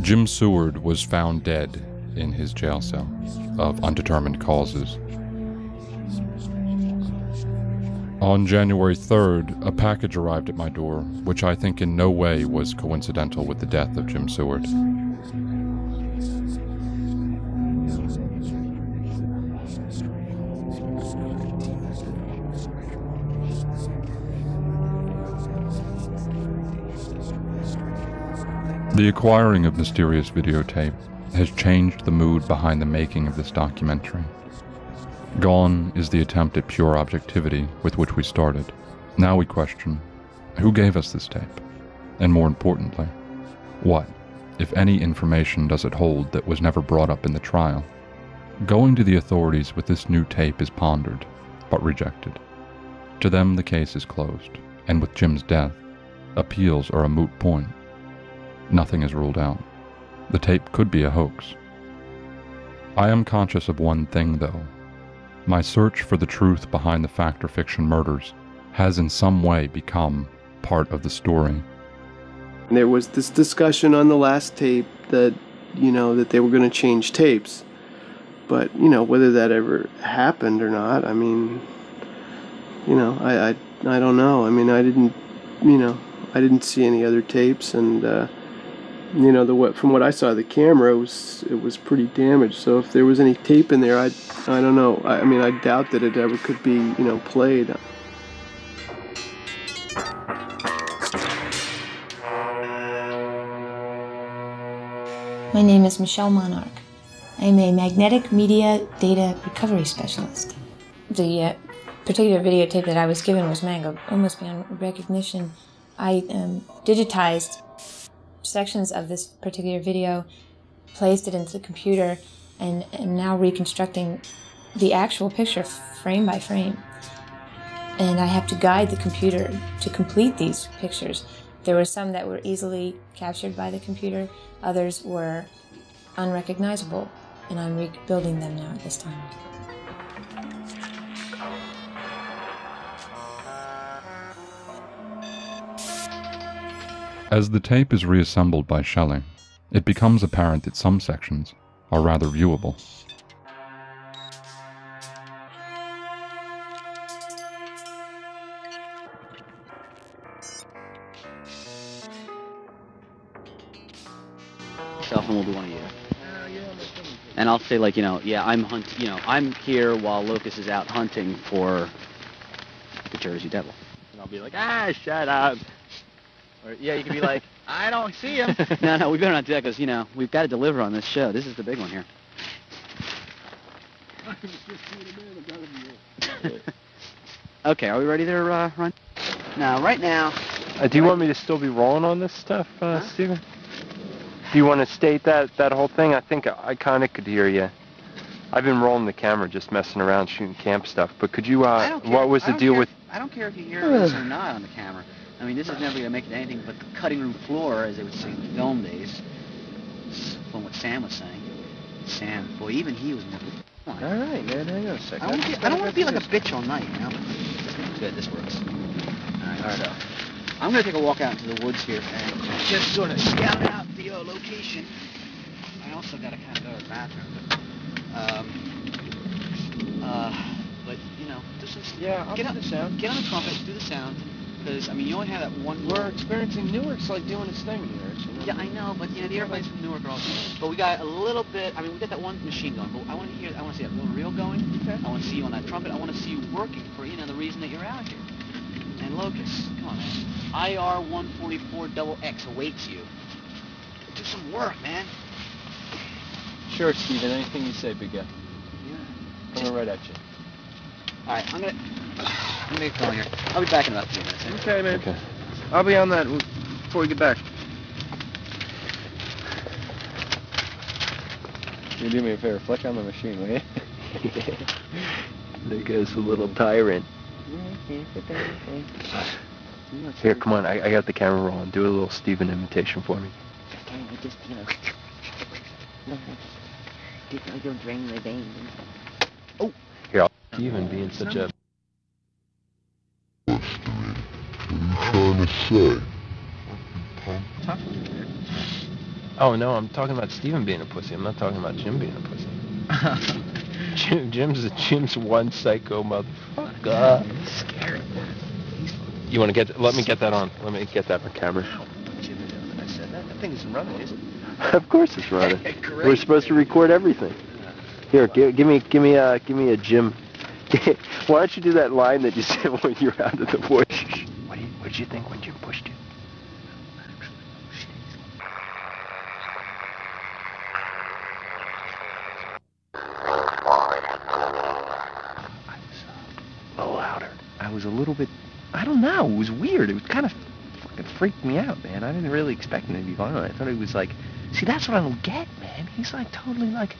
Jim Seward was found dead in his jail cell of undetermined causes. On January 3rd, a package arrived at my door, which I think in no way was coincidental with the death of Jim Seward. The acquiring of mysterious videotape has changed the mood behind the making of this documentary. Gone is the attempt at pure objectivity with which we started. Now we question, who gave us this tape? And more importantly, what, if any, information does it hold that was never brought up in the trial? Going to the authorities with this new tape is pondered, but rejected. To them, the case is closed, and with Jim's death, appeals are a moot point. Nothing is ruled out. The tape could be a hoax. I am conscious of one thing, though. My search for the truth behind the fact or fiction murders has in some way become part of the story. There was this discussion on the last tape that, that they were going to change tapes. But, whether that ever happened or not, I mean, I don't know. I mean, I didn't see any other tapes, and from what I saw, the camera it was pretty damaged. So if there was any tape in there, I don't know. I mean, I doubt that it ever could be played. My name is Michelle Monarch. I'm a magnetic media data recovery specialist. The particular videotape that I was given was mangled almost beyond recognition. I digitized sections of this particular video, placed it into the computer, and am now reconstructing the actual picture frame by frame. And I have to guide the computer to complete these pictures. There were some that were easily captured by the computer, others were unrecognizable, and I'm rebuilding them now at this time. As the tape is reassembled by Shelley, it becomes apparent that some sections are rather viewable. And we'll do one of you. And I'll say, like, yeah, I'm I'm here while Locus is out hunting for the Jersey Devil. And I'll be like, shut up. Or, yeah, you can be like, I don't see him. No, we better not do that because, we've got to deliver on this show. This is the big one here. Okay, are we ready there, Ron? Now, right now... do you want me to still be rolling on this stuff, Steven? Do you want to state that whole thing? I think I kind of could hear you. I've been rolling the camera, just messing around, shooting camp stuff. But could you, what was the deal with... I don't care if you hear this or not on the camera. I mean, this is never going to make it anything but the cutting room floor, as they would say in the film days. From what Sam was saying. Sam, boy, even he was never... All right, man, hang on a second. I don't want to be like a bitch all night, Good, this works. All right, so I'm going to take a walk out into the woods here and just sort of scout out the location. I also got to kind of go to the bathroom, but do some... Yeah, I'll do the sound. Get on the trumpet, do the sound, because, I mean, you only have that one... We're experiencing Newark's like doing its thing here. Yeah, I know, but, the airplanes from Newark are all... But we got a little bit... I mean, we got that one machine going, but I want to see that one reel going. Okay. I want to see you on that trumpet. I want to see you working for, the reason that you're out here. And Locus, come on, man. IR-144XX awaits you. Do some work, man. Sure, Steven. Anything you say, big guy. Yeah. Coming right at you. All right, I'm gonna get going here. I'll be back in about 3 minutes. Okay, man. Okay. I'll be on that before we get back. You do me a favor, flick on the machine, will you? There goes the little tyrant. Here, come on, I got the camera rolling. Do a little Steven imitation for me. Just, you'll drain my veins. Oh! Here, Steven being such a... What are you trying to say? Oh, no, I'm talking about Steven being a pussy. I'm not talking about Jim being a pussy. Jim's one psycho motherfucker. Scary. You want to let me get that on. Let me get that for camera. Jim knows that I said that. That thing isn't running, is it? Of course it's running. We're supposed to record everything. Here, give me a Jim. Why don't you do that line that you said when you were out of the bush? What did you think when Jim pushed you? I was a little bit, I don't know, it was weird. It was kind of fucking freaked me out, man. I didn't really expect him to be violent. I thought he was like, see, that's what I don't get, man. He's like totally like,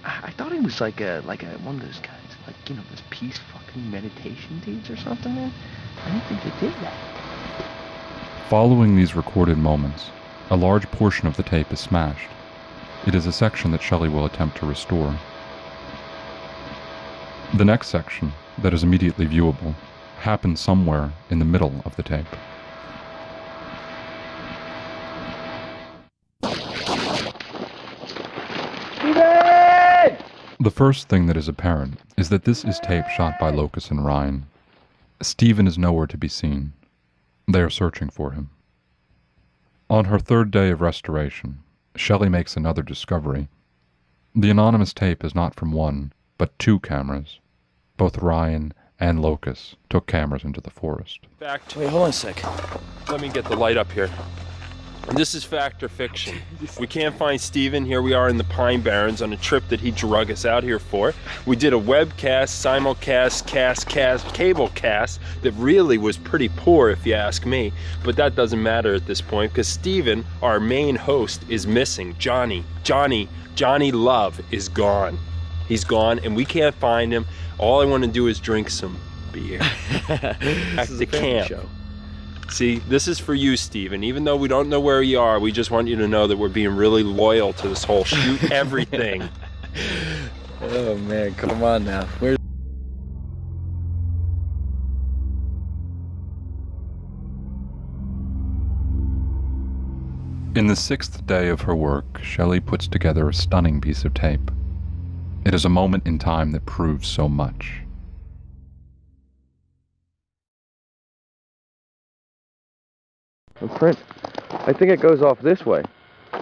I thought he was like a one of those guys, like, those peace fucking meditation dudes or something, man. I didn't think they did that. Following these recorded moments, a large portion of the tape is smashed. It is a section that Shelley will attempt to restore. The next section, that is immediately viewable, happens somewhere in the middle of the tape. Steven! The first thing that is apparent is that this is tape shot by Locus and Ryan. Steven is nowhere to be seen. They are searching for him. On her third day of restoration, Shelley makes another discovery. The anonymous tape is not from one, but 2 cameras. Both Ryan and Locus took cameras into the forest. Wait, hold on a sec. Let me get the light up here. This is fact or fiction. We can't find Steven. Here we are in the Pine Barrens on a trip that he drug us out here for. We did a webcast, simulcast, cable cast that really was pretty poor if you ask me. But that doesn't matter at this point because Steven, our main host, is missing. Johnny Love is gone. He's gone and we can't find him. All I want to do is drink some beer at the camp. Show. See, this is for you, Steven. Even though we don't know where you are, we just want you to know that we're being really loyal to this whole shoot everything. Oh man, come on now. Where's In the 6th day of her work, Shelley puts together a stunning piece of tape. It is a moment in time that proves so much. the print? I think it goes off this way. Do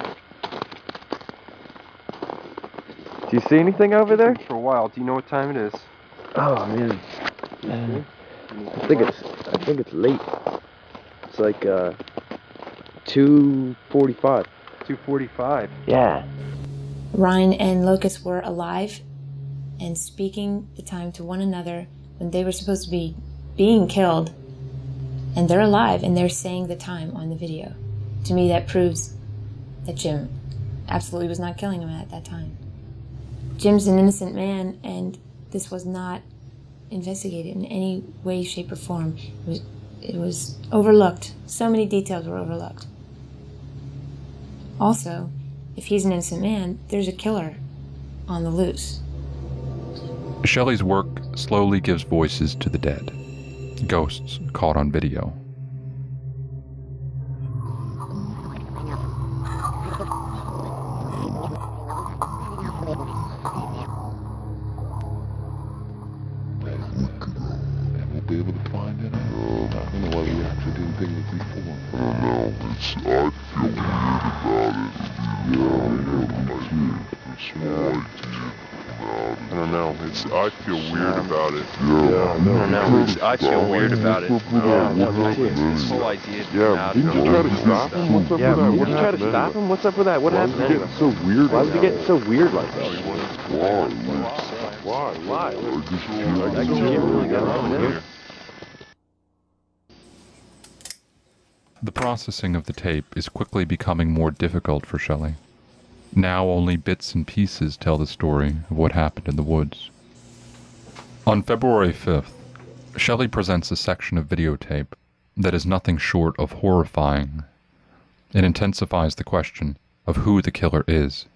you see anything over there? For a while. Do you know what time it is? Oh man, I think it's late. It's like 2:45. 2:45. Yeah. Ryan and Locust were alive and speaking the time to one another when they were supposed to be being killed, and they're alive and they're saying the time on the video. To me, that proves that Jim absolutely was not killing him at that time. Jim's an innocent man, and this was not investigated in any way, shape, or form. It was overlooked. So many details were overlooked. Also, if he's an innocent man, there's a killer on the loose. Shelley's work slowly gives voices to the dead, ghosts caught on video. I feel weird about it. I feel weird about it. This whole idea. Yeah, didn't you try to stop him? What's up with that? Did you try to stop him? What's up with that? What happened? Why was he getting so weird? Why was he getting so weird like that? Why? I just can't really get along with him. The processing of the tape is quickly becoming more difficult for Shelley. Now only bits and pieces tell the story of what happened in the woods. On February 5th, Shelley presents a section of videotape that is nothing short of horrifying. It intensifies the question of who the killer is.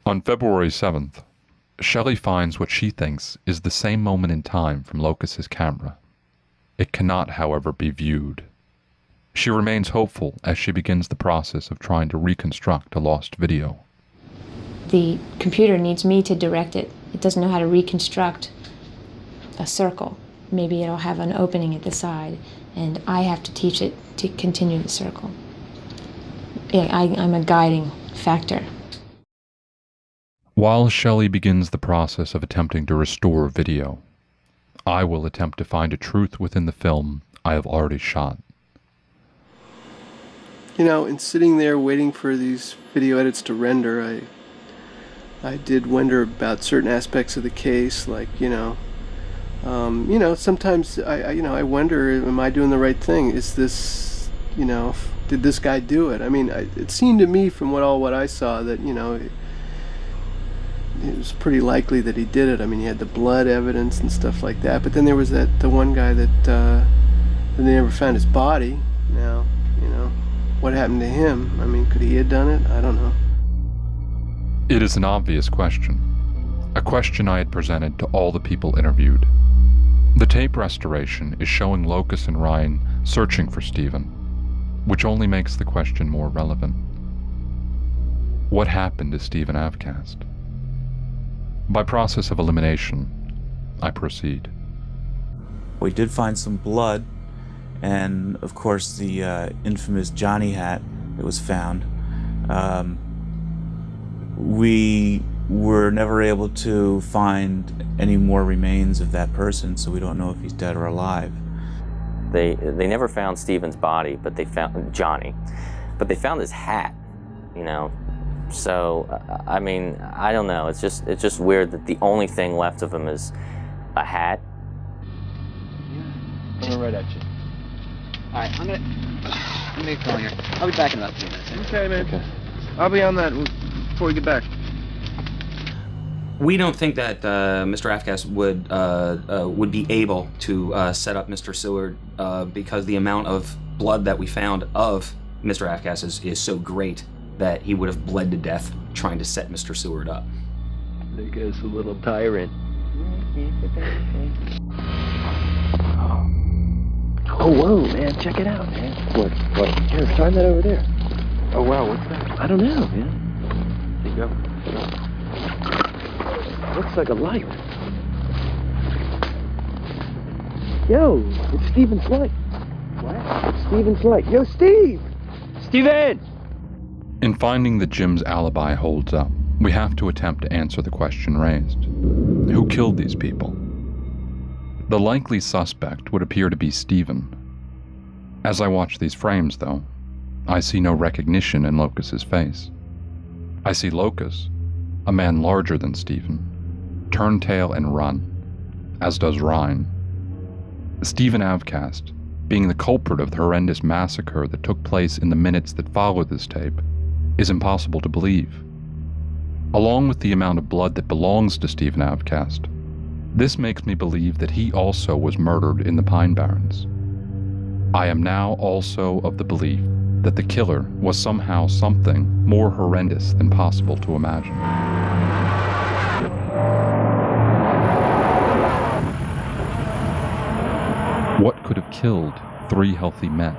On February 7th, Shelley finds what she thinks is the same moment in time from Locust's camera. It cannot, however, be viewed. She remains hopeful as she begins the process of trying to reconstruct a lost video. The computer needs me to direct it. It doesn't know how to reconstruct a circle. Maybe it'll have an opening at the side, and I have to teach it to continue the circle. I'm a guiding factor. While Shelley begins the process of attempting to restore video, I will attempt to find a truth within the film I have already shot. You know, in sitting there waiting for these video edits to render, I did wonder about certain aspects of the case, like, sometimes I wonder, am I doing the right thing? Is this, did this guy do it? I mean, it seemed to me from what I saw that, it was pretty likely that he did it. I mean, he had the blood evidence and stuff like that. But then there was the one guy that they never found his body. Now, you know, what happened to him? I mean, could he have done it? I don't know. It is an obvious question. A question I had presented to all the people interviewed. The tape restoration is showing Locus and Ryan searching for Stephen, which only makes the question more relevant. What happened to Stephen Avcast? By process of elimination, I proceed. We did find some blood, and of course the infamous Johnny hat that was found. We were never able to find any more remains of that person, so we don't know if he's dead or alive. They never found Stephen's body, but they found Johnny. But they found his hat, you know. So I mean, I don't know. It's just weird that the only thing left of him is a hat. Coming right at you. All right, I'm gonna get going here. I'll be back in about 3 minutes. Okay, man. Okay. I'll be on that before we get back. We don't think that Mr. Avcast would be able to set up Mr. Seward because the amount of blood that we found of Mr. Avcast is so great that he would have bled to death trying to set Mr. Seward up. There goes the little tyrant. Oh, whoa, man, check it out, man. What? Here, find that over there. Oh, wow, what's that? I don't know, man. There you go. Looks like a light. Yo, it's Stephen's light. What? It's Stephen's light. Yo, Steve! Steven! In finding that Jim's alibi holds up, we have to attempt to answer the question raised. Who killed these people? The likely suspect would appear to be Stephen. As I watch these frames, though, I see no recognition in Locus's face. I see Locus, a man larger than Stephen, turn tail and run, as does Ryan. Stephen Avcast, being the culprit of the horrendous massacre that took place in the minutes that followed this tape, is impossible to believe. Along with the amount of blood that belongs to Stephen Avcast, this makes me believe that he also was murdered in the Pine Barrens. I am now also of the belief that the killer was somehow something more horrendous than possible to imagine. What could have killed 3 healthy men?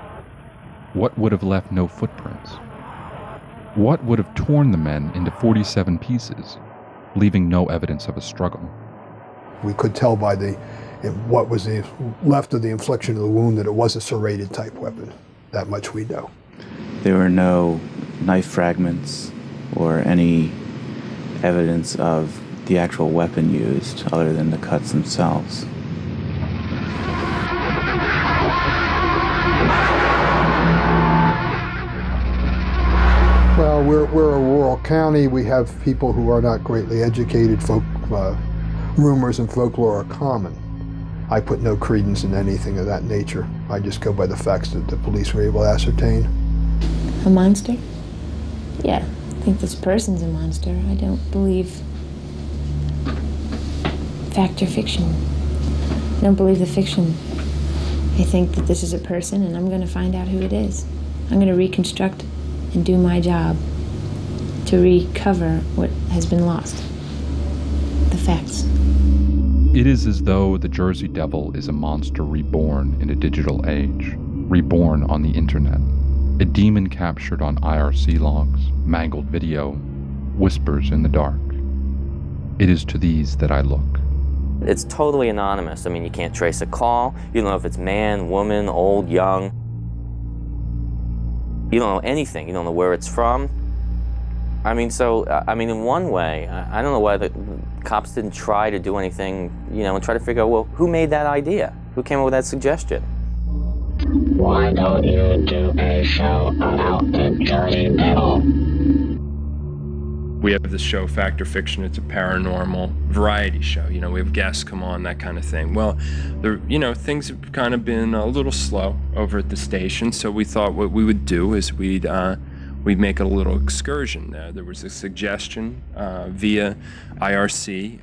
What would have left no footprints? What would have torn the men into 47 pieces, leaving no evidence of a struggle? We could tell by what was left of the infliction of the wound that it was a serrated type weapon. That much we know. There were no knife fragments or any evidence of the actual weapon used other than the cuts themselves. Well, we're a rural county. We have people who are not greatly educated. Rumors and folklore are common. I put no credence in anything of that nature. I just go by the facts that the police were able to ascertain. A monster? Yeah, I think this person's a monster. I don't believe fact or fiction. I don't believe the fiction. I think that this is a person, and I'm going to find out who it is. I'm going to reconstruct and do my job to recover what has been lost. The facts. It is as though the Jersey Devil is a monster reborn in a digital age, reborn on the internet. A demon captured on IRC logs, mangled video, whispers in the dark. It is to these that I look. It's totally anonymous. I mean, you can't trace a call. You don't know if it's man, woman, old, young. You don't know anything. You don't know where it's from. I mean, in one way, I don't know why the cops didn't try to do anything, and try to figure out, well, who made that idea? Who came up with that suggestion? Why don't you do a show about the Jersey Devil? We have this show, Fact or Fiction. It's a paranormal variety show. We have guests come on, that kind of thing. Well, things have kind of been a little slow over at the station, so we thought what we would do is we'd we'd make a little excursion. There was a suggestion via IRC.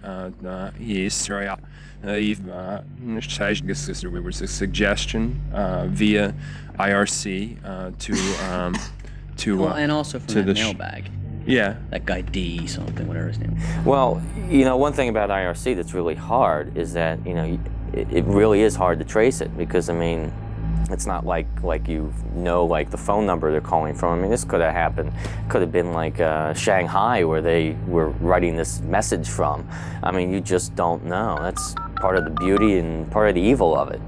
There was a suggestion via IRC to and also from to that the mailbag. Yeah. That guy D something, whatever his name was. Well, you know, one thing about IRC that's really hard is that, you know, it really is hard to trace it because, I mean, it's not like you know, like the phone number they're calling from. I mean, this could have happened. Could have been like Shanghai where they were writing this message from. I mean, you just don't know. That's part of the beauty and part of the evil of it.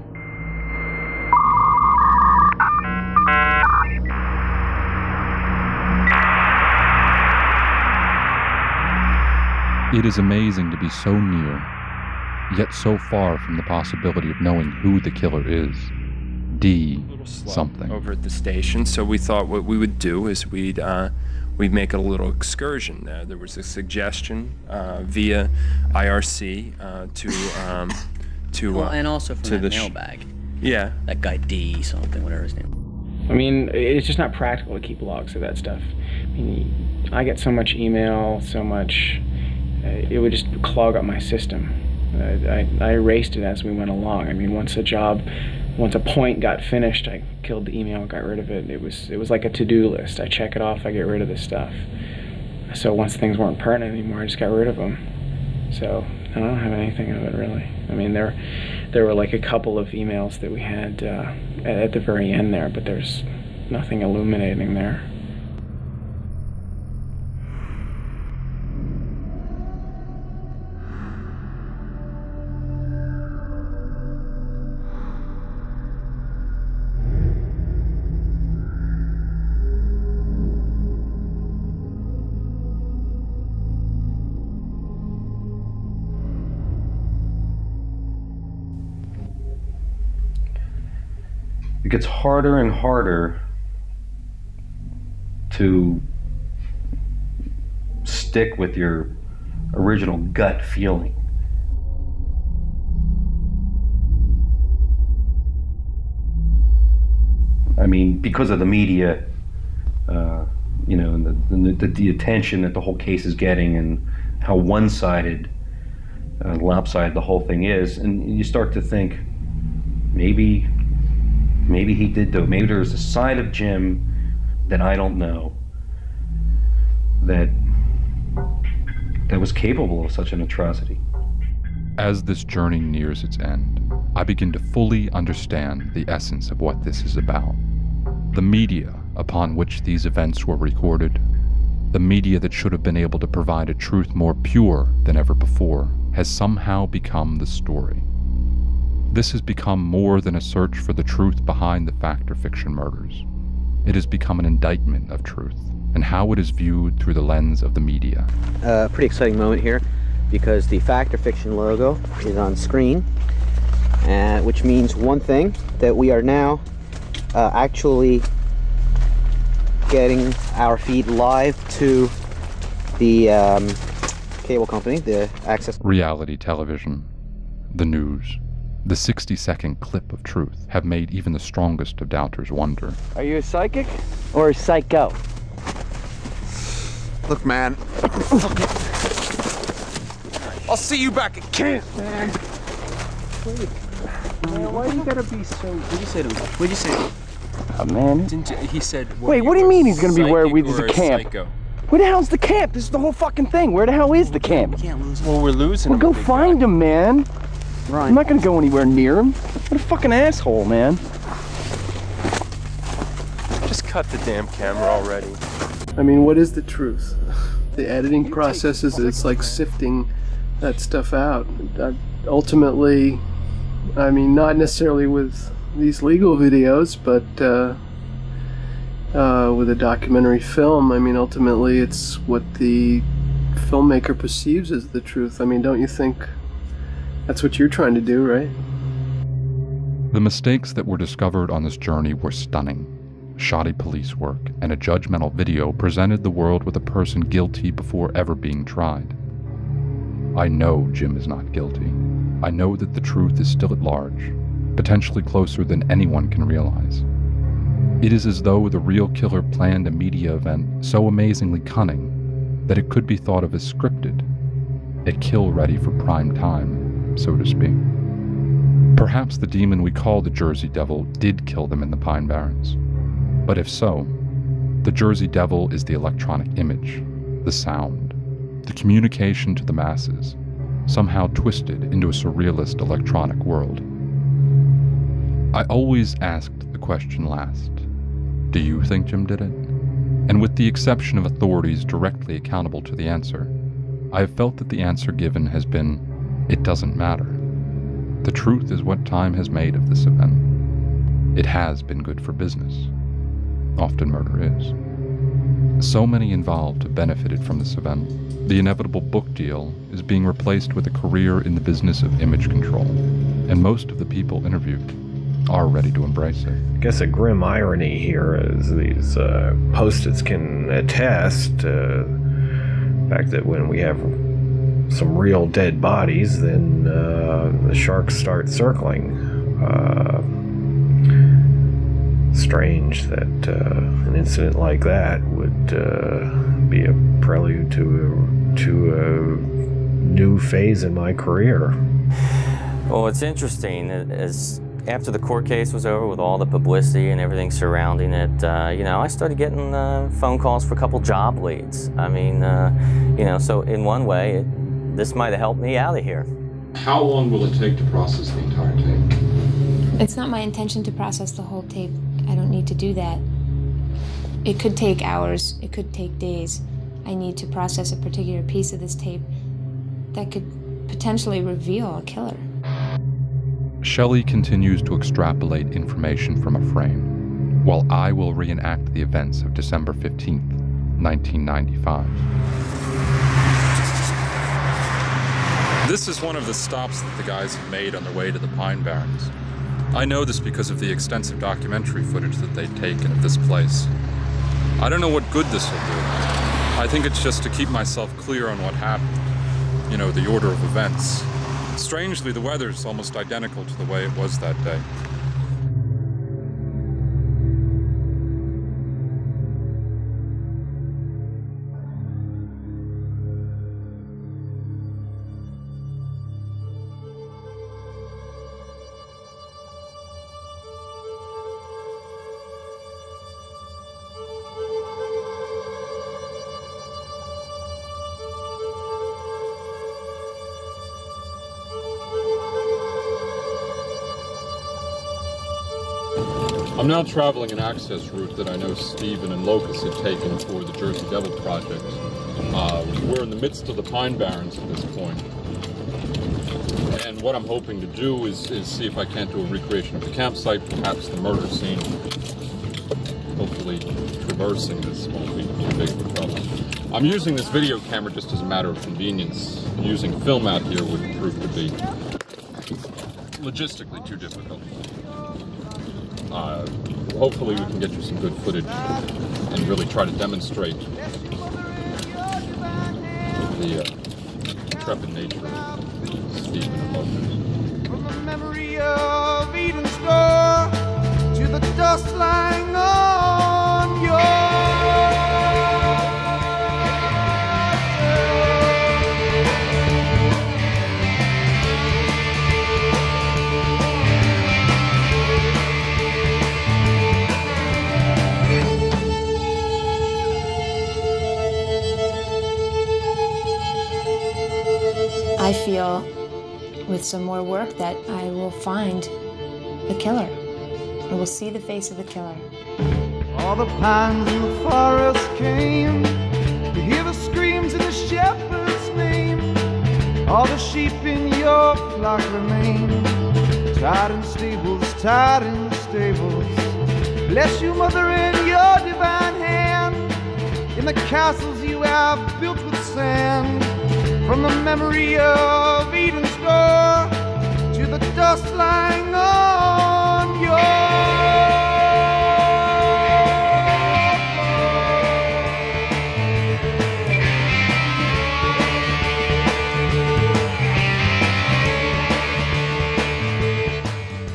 It is amazing to be so near, yet so far from the possibility of knowing who the killer is. D something. Over at the station, so we thought what we would do is we'd make a little excursion. There was a suggestion via IRC and also from to that the mailbag. Yeah. That guy D something, whatever his name was. I mean, it's just not practical to keep logs of that stuff. I mean, I get so much email, so much, it would just clog up my system. I erased it as we went along. I mean, once a point got finished, I killed the email, got rid of it. It was like a to-do list. I check it off, I get rid of the stuff. So once things weren't pertinent anymore, I just got rid of them. So I don't have anything of it really. I mean, there were like a couple of emails that we had at the very end there, but there's nothing illuminating there. It gets harder and harder to stick with your original gut feeling. I mean, because of the media, you know, and the attention that the whole case is getting and how one-sided, lopsided the whole thing is, and you start to think, maybe he did do it. Maybe there's a side of Jim that I don't know that was capable of such an atrocity. As this journey nears its end, I begin to fully understand the essence of what this is about. The media upon which these events were recorded, the media that should have been able to provide a truth more pure than ever before, has somehow become the story. This has become more than a search for the truth behind the fact or fiction murders. It has become an indictment of truth and how it is viewed through the lens of the media. Pretty exciting moment here because the fact or fiction logo is on screen, which means one thing, that we are now actually getting our feed live to the cable company, the Access. Reality television, the news, the 60-second clip of truth have made even the strongest of doubters wonder. Are you a psychic or a psycho? Look, man. I'll see you back at camp, man. Man, why you gotta be so... What'd you say to him? What'd you say to him? Oh, man. He said... Wait, what do you mean he's gonna be where there's a camp? Psycho? Where the hell's the camp? This is the whole fucking thing. Where the hell is the camp? We can't lose him. Well, we're losing Well, him. go find him, man. Ryan. I'm not gonna go anywhere near him. What a fucking asshole, man. Just cut the damn camera already. I mean, what is the truth? The editing processes, it's like sifting that stuff out. Ultimately, I mean, not necessarily with these legal videos, but with a documentary film, I mean, ultimately it's what the filmmaker perceives as the truth. I mean, don't you think that's what you're trying to do, right? The mistakes that were discovered on this journey were stunning. Shoddy police work and a judgmental video presented the world with a person guilty before ever being tried. I know Jim is not guilty. I know that the truth is still at large, potentially closer than anyone can realize. It is as though the real killer planned a media event so amazingly cunning that it could be thought of as scripted, a kill ready for prime time, so to speak. Perhaps the demon we call the Jersey Devil did kill them in the Pine Barrens. But if so, the Jersey Devil is the electronic image, the sound, the communication to the masses, somehow twisted into a surrealist electronic world. I always asked the question last. Do you think Jim did it? And with the exception of authorities directly accountable to the answer, I have felt that the answer given has been, it doesn't matter. The truth is what time has made of this event. It has been good for business. Often murder is. So many involved have benefited from this event. The inevitable book deal is being replaced with a career in the business of image control, and most of the people interviewed are ready to embrace it. I guess a grim irony here is these post-its can attest to the fact that when we have some real dead bodies, then the sharks start circling. Strange that an incident like that would be a prelude to a new phase in my career. Well, what's interesting is after the court case was over with all the publicity and everything surrounding it, you know, I started getting phone calls for a couple job leads. I mean, you know, so in one way, this might have helped me out of here. How long will it take to process the entire tape? It's not my intention to process the whole tape. I don't need to do that. It could take hours, it could take days. I need to process a particular piece of this tape that could potentially reveal a killer. Shelley continues to extrapolate information from a frame, while I will reenact the events of December 15th, 1995. This is one of the stops that the guys have made on their way to the Pine Barrens. I know this because of the extensive documentary footage that they'd taken of this place. I don't know what good this will do. I think it's just to keep myself clear on what happened. You know, the order of events. Strangely, the weather's almost identical to the way it was that day. I'm now traveling an access route that I know Stephen and Locust had taken for the Jersey Devil project. We're in the midst of the Pine Barrens at this point. And what I'm hoping to do is see if I can't do a recreation of the campsite, perhaps the murder scene. Hopefully traversing this won't be too big of a problem. I'm using this video camera just as a matter of convenience. Using film out here would prove to be logistically too difficult. Hopefully we can get you some good footage and really try to demonstrate the intrepid nature of Stephen and Locust. From the memory of Eden's door to the dust lying on your I feel with some more work that I will find the killer. I will see the face of the killer. All the pines in the forest came to hear the screams in the shepherd's name. All the sheep in your flock remain tied in stables, tied in stables. Bless you, mother, in your divine hand, in the castles you have built with sand. From the memory of Eden's door to the dust lying on your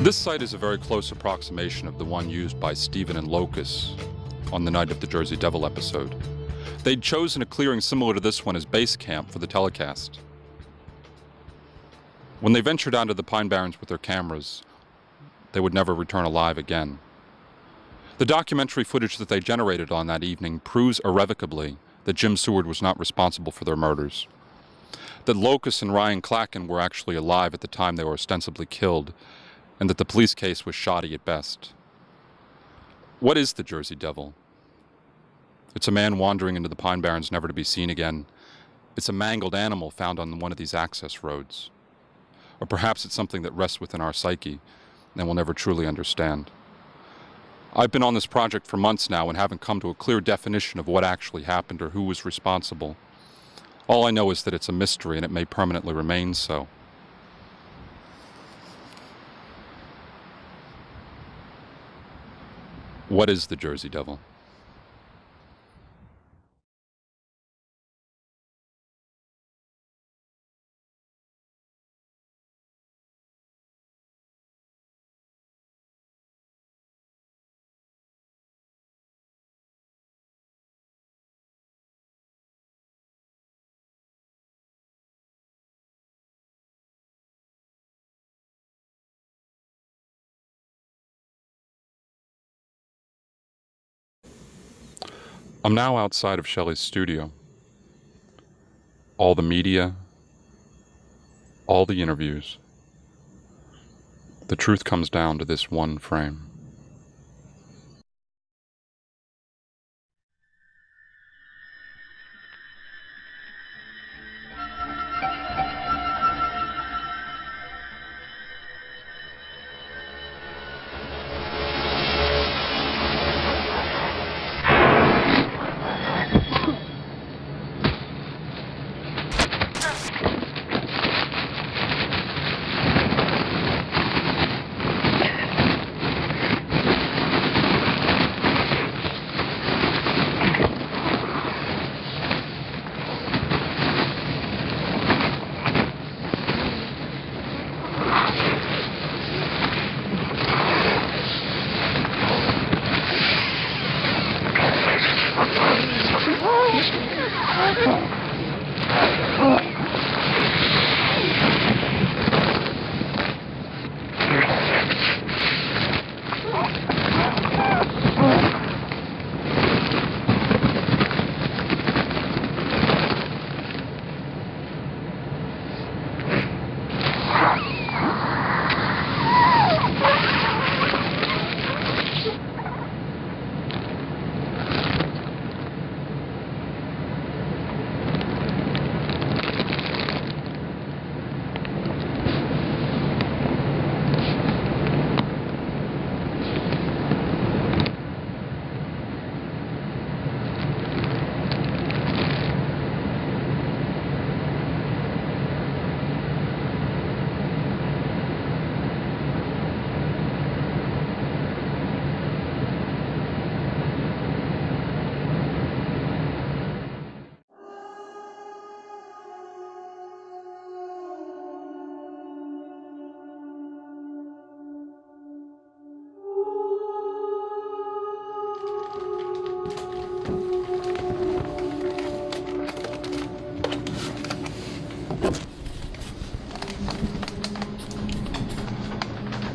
This site is a very close approximation of the one used by Stephen and Locus on the night of the Jersey Devil episode. They'd chosen a clearing similar to this one as base camp for the telecast. When they ventured onto the Pine Barrens with their cameras, they would never return alive again. The documentary footage that they generated on that evening proves irrevocably that Jim Seward was not responsible for their murders, that Locus and Ryan Clacken were actually alive at the time they were ostensibly killed, and that the police case was shoddy at best. What is the Jersey Devil? It's a man wandering into the Pine Barrens never to be seen again. It's a mangled animal found on one of these access roads. Or perhaps it's something that rests within our psyche and we'll never truly understand. I've been on this project for months now and haven't come to a clear definition of what actually happened or who was responsible. All I know is that it's a mystery and it may permanently remain so. What is the Jersey Devil? I'm now outside of Shelley's studio. All the media, all the interviews. The truth comes down to this one frame.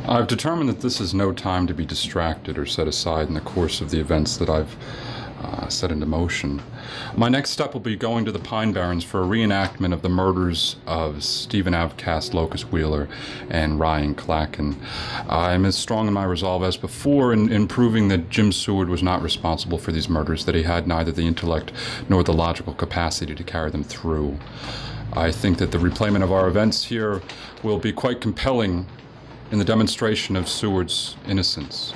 I've determined that this is no time to be distracted or set aside in the course of the events that I've set into motion. My next step will be going to the Pine Barrens for a reenactment of the murders of Stephen Avcast, Locus Wheeler, and Ryan Clacken. I'm as strong in my resolve as before in proving that Jim Seward was not responsible for these murders, that he had neither the intellect nor the logical capacity to carry them through. I think that the replayment of our events here will be quite compelling in the demonstration of Seward's innocence.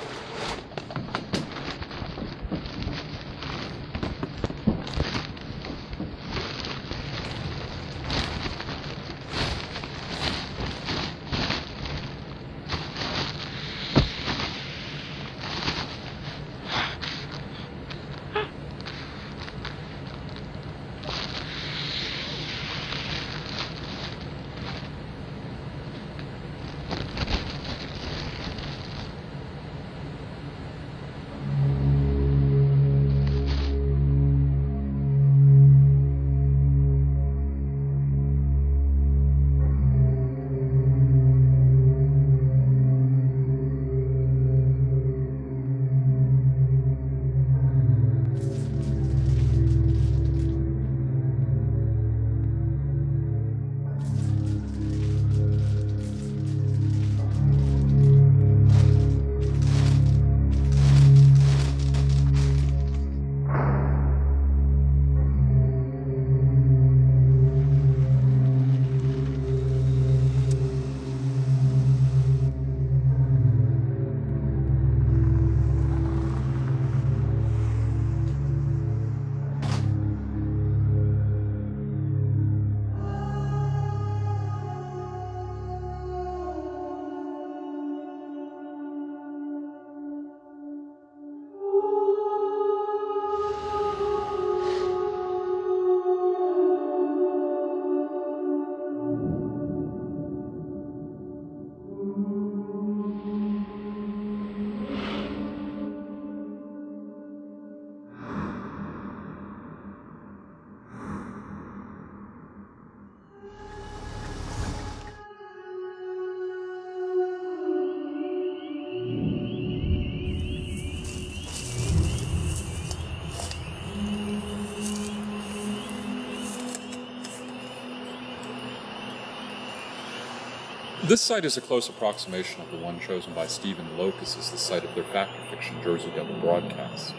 This site is a close approximation of the one chosen by Stephen Locus as the site of their fact-fiction Jersey Devil broadcast.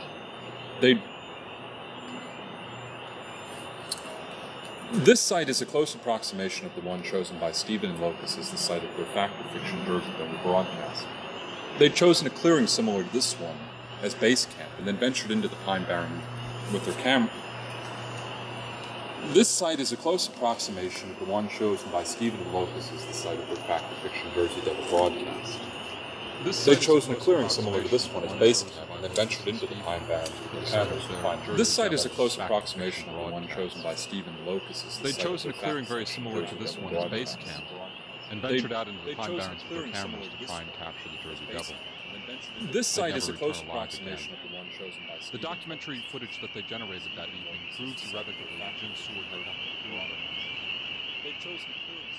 This site is a close approximation of the one chosen by Stephen Locus as the site of their fact-fiction Jersey Devil broadcast. They'd chosen a clearing similar to this one as base camp, and then ventured into the Pine Barren with their camera. This site is a close approximation of the one chosen by Stephen Locus as the site of their fact-fiction Jersey Devil broadcast. They'd chosen a clearing similar to this one as base camp, and then ventured into the Pine Barren with their cameras to find Jersey. This site is a close approximation of the one chosen by Stephen Locus as the site of their fact-fiction Jersey Devil broadcast. They'd chosen a clearing very similar to this one as base camp, and ventured out into the Pine Barrens with their cameras to try and capture the Jersey Devil. This site is a close approximation of the one chosen by Stephen. The documentary footage that they generated that evening proves irrevocably that Jim Seward heard nothing. They'd chosen clearings.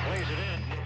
Plays it in.